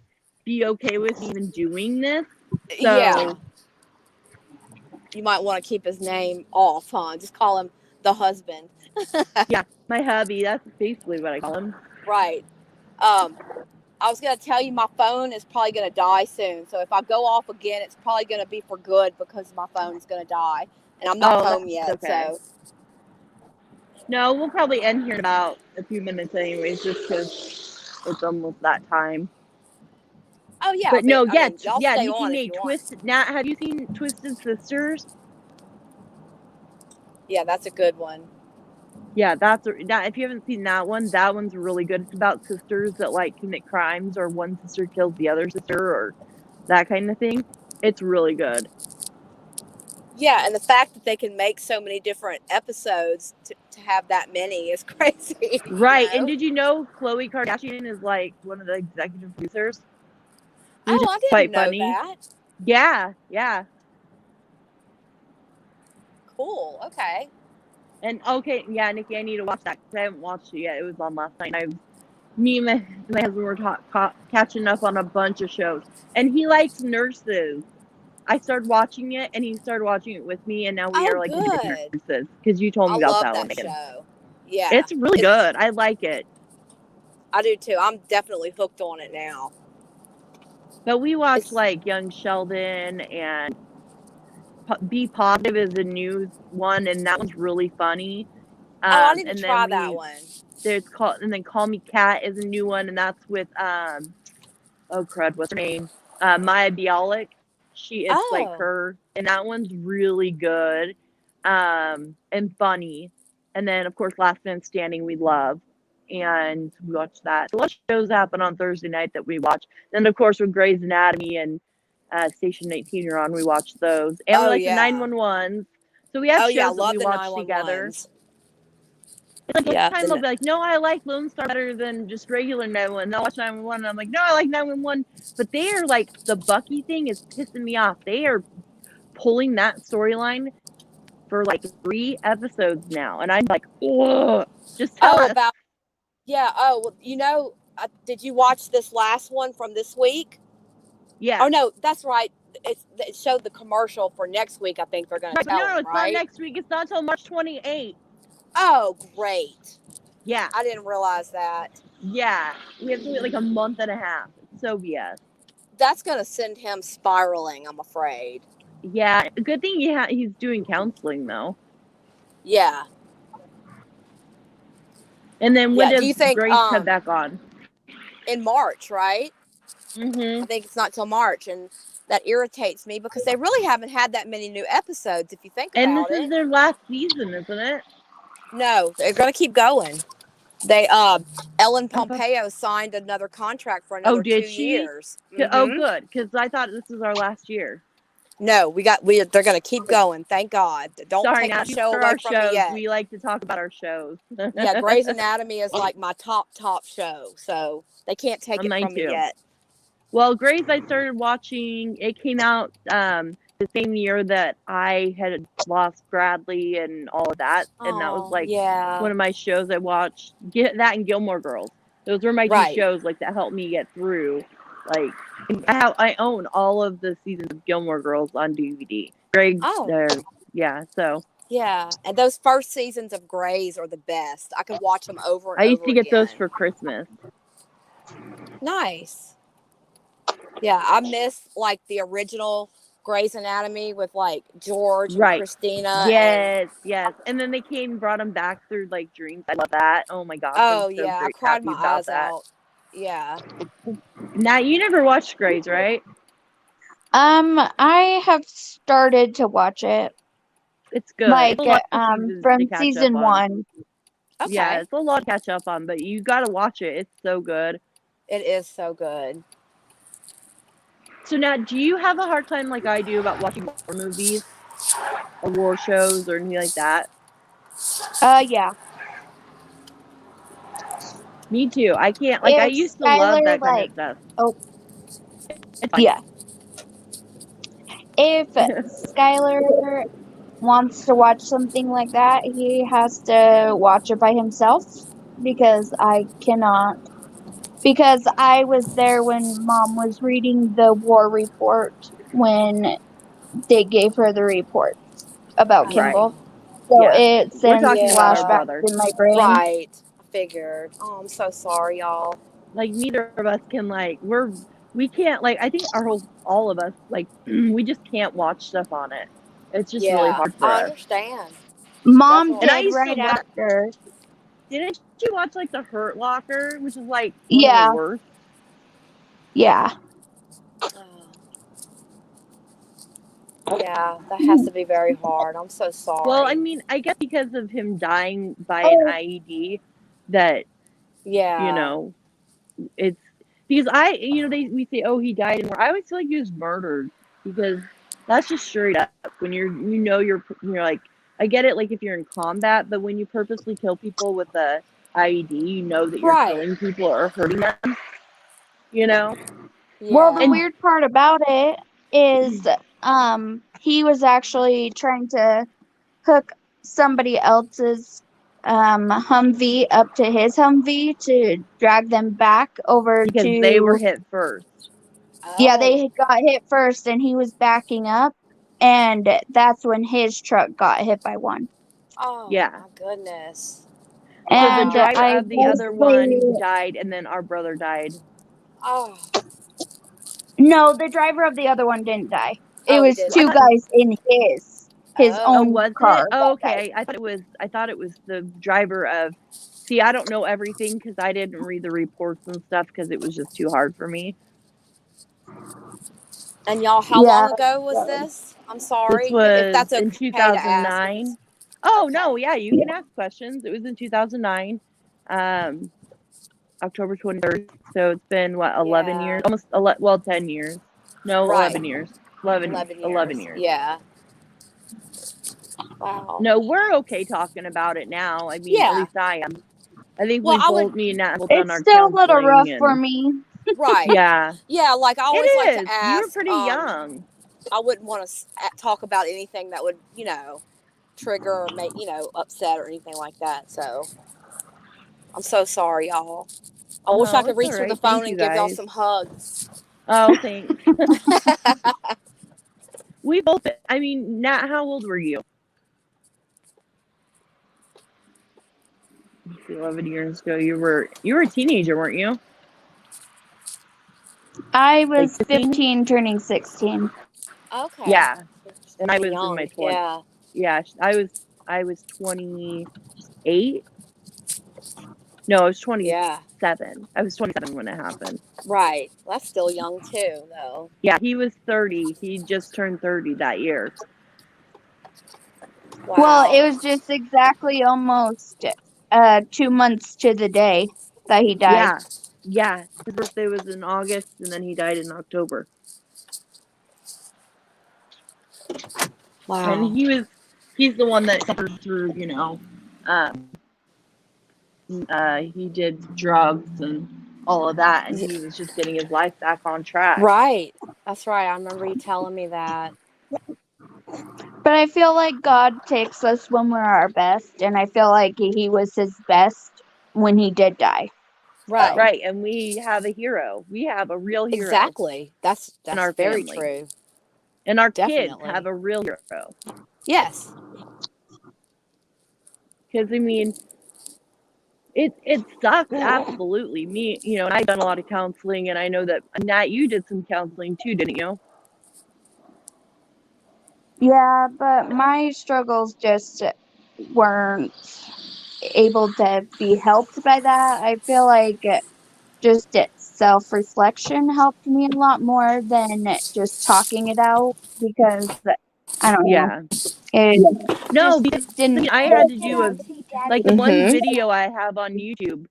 be okay with even doing this. So Yeah. You might want to keep his name off, huh? Just call him the husband. yeah, my hubby, that's basically what I call him. Right. I was going to tell you my phone is probably going to die soon. So if I go off again, it's probably going to be for good because my phone is going to die. And I'm not home yet. Okay. So No, we'll probably end here in about a few minutes anyways, just because it's almost that time. oh, yeah. But no, I yeah, mean, y'all yeah, stay Nikki on if made you want. Twisted. Nat, have you seen Twisted Sisters? Yeah, that's a good one. Yeah, if you haven't seen that one's really good. It's about sisters that like commit crimes, or one sister kills the other sister, or that kind of thing. It's really good. Yeah, and the fact that they can make so many different episodes to have that many is crazy. Right, You know? and did you know Khloe Kardashian is like one of the executive producers? Which Oh, is I didn't quite know funny. that. Yeah. Cool. Okay. And okay, yeah, Nikki, I need to watch that because I haven't watched it yet. It was on last night. Me and my husband were catching up on a bunch of shows, and he likes nurses. I started watching it, and he started watching it with me, and now we Oh, are like good. nurses because you told I me about love that that one. Megan. show. Yeah. It's really good. I like it. I do too. I'm definitely hooked on it now. But we watched like Young Sheldon, and Be Positive is a new one, and that one's really funny. I need to and try then that one. and then Call Me Kat is a new one, and that's with oh crud, what's her name? Maya Bialik. It's like her, and that one's really good, and funny. And then of course Last Man Standing we love, and we watched that. So a lot of shows happen on Thursday night that we watch. Then of course with Grey's Anatomy and Station 19 are on, we watch those, and we like the 911s. So we have shows that we watch together. Like sometimes I'll be like, no, I like Lone Star better than just regular 911. I'll watch 911, and I'm like, no, I like 911. But they are like, the Bucky thing is pissing me off. They are pulling that storyline for like 3 episodes now, and I'm like, ugh, just tell us. Did you watch this last one from this week? Yeah. Oh no, that's right. It showed the commercial for next week. I think they're going to tell them, it's not next week. It's not until March 28th. Oh, great. Yeah. I didn't realize that. Yeah. We have to wait like a month and a half. So BS. That's going to send him spiraling, I'm afraid. Yeah. Good thing he's doing counseling, though. Yeah. And then when does Grace come back on? In March, right? Mm-hmm. I think it's not till March, and that irritates me because they really haven't had that many new episodes, if you think about it. And this is their last season, isn't it? No, they're going to keep going. They Ellen Pompeo signed another contract for another 2 years. Mm-hmm. Oh, good, because I thought this was our last year. No, they're going to keep going. Thank God. Don't take the show away from me yet. We like to talk about our shows. Yeah, Grey's Anatomy is like my top show, so they can't take it from me yet. Well, Grey's I started watching. It came out the same year that I had lost Bradley and all of that, and that was like one of my shows I watched. That and Gilmore Girls. Those were my 2 shows like that helped me get through. Like I own all of the seasons of Gilmore Girls on DVD. Greg, so Yeah, and those first seasons of Grey's are the best. I could watch them over and I used over to get those again. for Christmas. Nice. Yeah, I miss like the original Grey's Anatomy with like George and Right. Christina. Yes, yes. And then they came and brought them back through like dreams. I love that. Oh my gosh, Oh I'm so yeah, I great cried happy my about eyes that. out. Yeah. Now you never watched Grey's, right? I have started to watch it, It's good. like, It's a lot of seasons to from catch up season on. 1. Yeah, Okay. it's a lot to catch up on, but you got to watch it. It's so good. It is so good. So now, do you have a hard time like I do about watching war movies or war shows or anything like that? Yeah. Me too. I can't. Like I If used to love Skylar, that kind of like, stuff. oh, It's fine. yeah. If Skylar wants to watch something like that, he has to watch it by himself because I cannot. Because I was there when Mom was reading the war report when they gave her the report about Right. Kimball. So Yeah. it We're sends talking about our Yeah. flashbacks brother. in my brain. Right. I figured. Oh, I'm so sorry, y'all. Like neither of us can like we can't like I think all of us like we just can't watch stuff on it. It's just really Yeah, hard for I us. understand. Mom And I Definitely. did used to right love. after. Didn't you watch like the Hurt Locker, which is like one of Yeah, the worst? yeah. Oh. Yeah, that has to be very hard. I'm so sorry. Well, I mean, I guess because of him dying by an Oh, IED, that yeah. you know, it's because we say, oh, he died, and I always feel like he was murdered because that's just straight up when you're like, I get it, like if you're in combat, but when you purposely kill people with a IED, you know that you're Right. killing people or hurting them, you know. well, the Yeah. weird part about it is, he was actually trying to hook somebody else's Humvee up to his Humvee to drag them back over Because they were to. hit first. Yeah, Oh. they got hit first, and he was backing up, and that's when his truck got hit by one. Oh Yeah. my goodness. So the And Wow. driver I of the was other the one died, and then our brother died. Oh. no, the driver of the other one didn't die. It Oh, he was didn't. I two thought. guys in his Oh. Oh, own was car it? Oh, that died. okay. I thought it was the driver of. See, I don't know everything because I didn't read the reports and stuff because it was just too hard for me. And y'all, how Yeah. long ago was this? I'm sorry. This was If that's in okay to ask. 2009. Oh Okay. no, yeah, you can ask questions. It was in 2009, October 23rd. So it's been what 11 Yeah. years, almost 10 years. No, Right. 11 years. 11 years. Yeah. Wow. No, we're okay talking about it now. I mean, at Yeah. least I am. I think Well, me and Nat have both done It's our still a little rough counseling for and me. Right. yeah, Yeah, like I it always like to is. ask. You're pretty young. I wouldn't want to talk about anything that would, trigger or make, upset or anything like that. So I'm so sorry, y'all. I wish I No, could it's reach all for the right. phone Thank you and give y'all guys. some hugs. Oh, thanks. We both. I mean, Nat, how old were you? 11 years ago. You were a teenager, weren't you? I was Like 15? 15 turning 16. Okay. Yeah, and I was Young. in my 20s. Yeah. Yeah, I was 28. No, I was 27. Yeah. I was 27 when it happened. Right. That's still young too, though. Yeah, he was 30. He just turned 30 that year. Wow. Well, it was just exactly almost 2 months to the day that he died. Yeah. His birthday was in August, and then he died in October. Wow. And he's the one that suffered through, he did drugs and all of that, and he was just getting his life back on track. Right. That's right. I remember you telling me that. But I feel like God takes us when we're our best, and I feel like he was his best when he did die. Right. Right, and we have a hero. We have a real hero. Exactly. That's in our very family. true. And our Definitely. kids have a real hero. Yes. Because I mean, it sucks absolutely. Me, and I've done a lot of counseling, and I know that Nat, you did some counseling too, didn't you? Yeah, but my struggles just weren't able to be helped by that. I feel like just self-reflection helped me a lot more than just talking it out because I don't know. Yeah. It No, just because didn't. I had to do like the one Mhm. video I have on YouTube.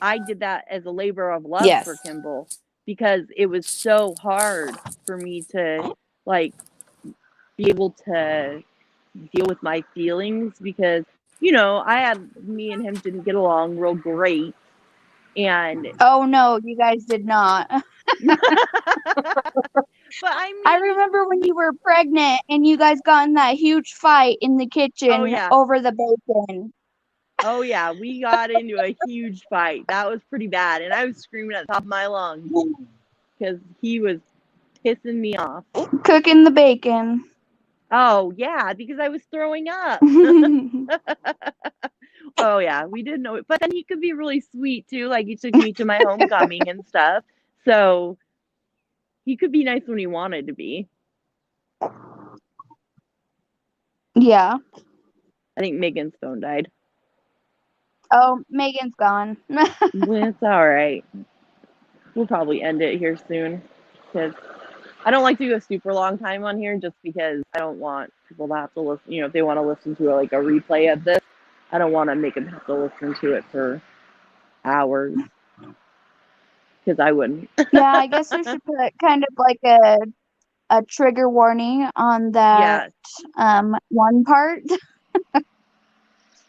I did that as a labor of love Yes. for Kimball because it was so hard for me to like be able to deal with my feelings because me and him didn't get along real great, and Oh no, you guys did not. but I I mean, remember when you were pregnant and you guys got in that huge fight in the kitchen oh yeah, over the bacon. oh yeah, we got into a huge fight. That was pretty bad, and I was screaming at the top of my lungs because he was pissing me off. Cooking the bacon. Oh yeah, because I was throwing up. Oh yeah, we did know it. But then he could be really sweet too. Like he took me to my homecoming and stuff. So he could be nice when he wanted to be. Yeah. I think Megan's phone died. Oh, Megan's gone. Well, it's all right. We'll probably end it here soon because I don't like to do a super long time on here just because I don't want people to have to listen. If they want to listen to like a replay of this, I don't want to make them have to listen to it for hours because I wouldn't. Yeah, I guess we should put kind of like a trigger warning on that one part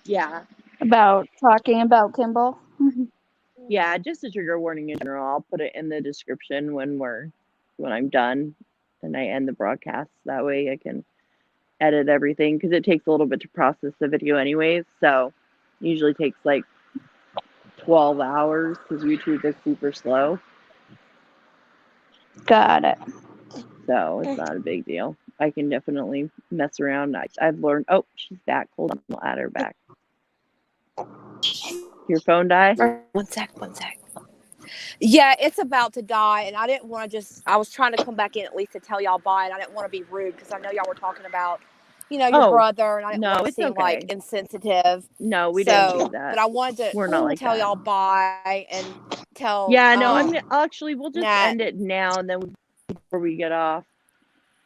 Yeah. about talking about Kimball. Yeah, just a trigger warning in general. I'll put it in the description when I'm done and I end the broadcast. That way I can edit everything because it takes a little bit to process the video anyways. So usually takes like 12 hours because YouTube is super slow. Got it. So it's not a big deal. I can definitely mess around. I've learned. Oh, she's back. Hold on, I'll add her back. Your phone die? One sec. Yeah, it's about to die, and I didn't want to I was trying to come back in at least to tell y'all bye, and I didn't want to be rude because I know y'all were talking about, your brother, and I didn't want to seem like insensitive. No, we didn't do that. But I wanted We're not to like tell that. y'all bye and tell. Yeah, no, we'll just Nat, end it now and then before we get off.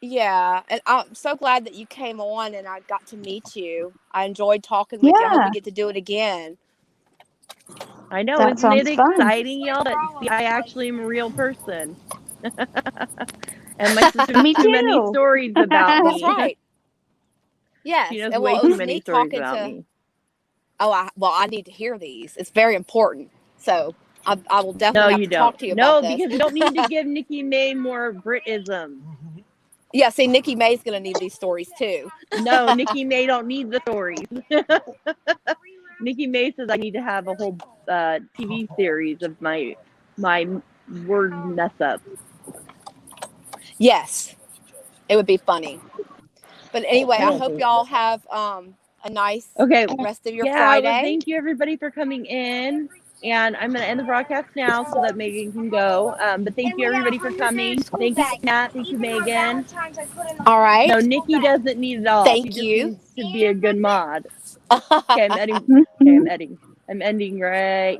Yeah, and I'm so glad that you came on and I got to meet you. I enjoyed talking with you. I hope we get to do it again. I know, That isn't it sounds exciting, y'all? That I actually am a real person. And my sister has Me too many too. stories about me. That's right. Yes, She knows and way it too was many neat stories talking about to. me. Oh, I need to hear these. It's very important. So I will No, definitely have you to talk don't. to you No, about this. because you don't need to give Nikki May more Britisms. Yeah, see, Nikki May's going to need these stories too. No, Nikki May don't need the stories. Nikki May says I need to have a whole TV series of my word mess up. Yes, it would be funny. But anyway, I hope y'all have a nice rest of your Friday. Well, thank you everybody for coming in. And I'm going to end the broadcast now so that Megan can go. But thank you everybody for coming. Thank you, Nat. Thank you, Megan. All right. No, Nikki doesn't need it all. Thank she just you. needs to be a good mod. Okay, I'm ending. I'm ending right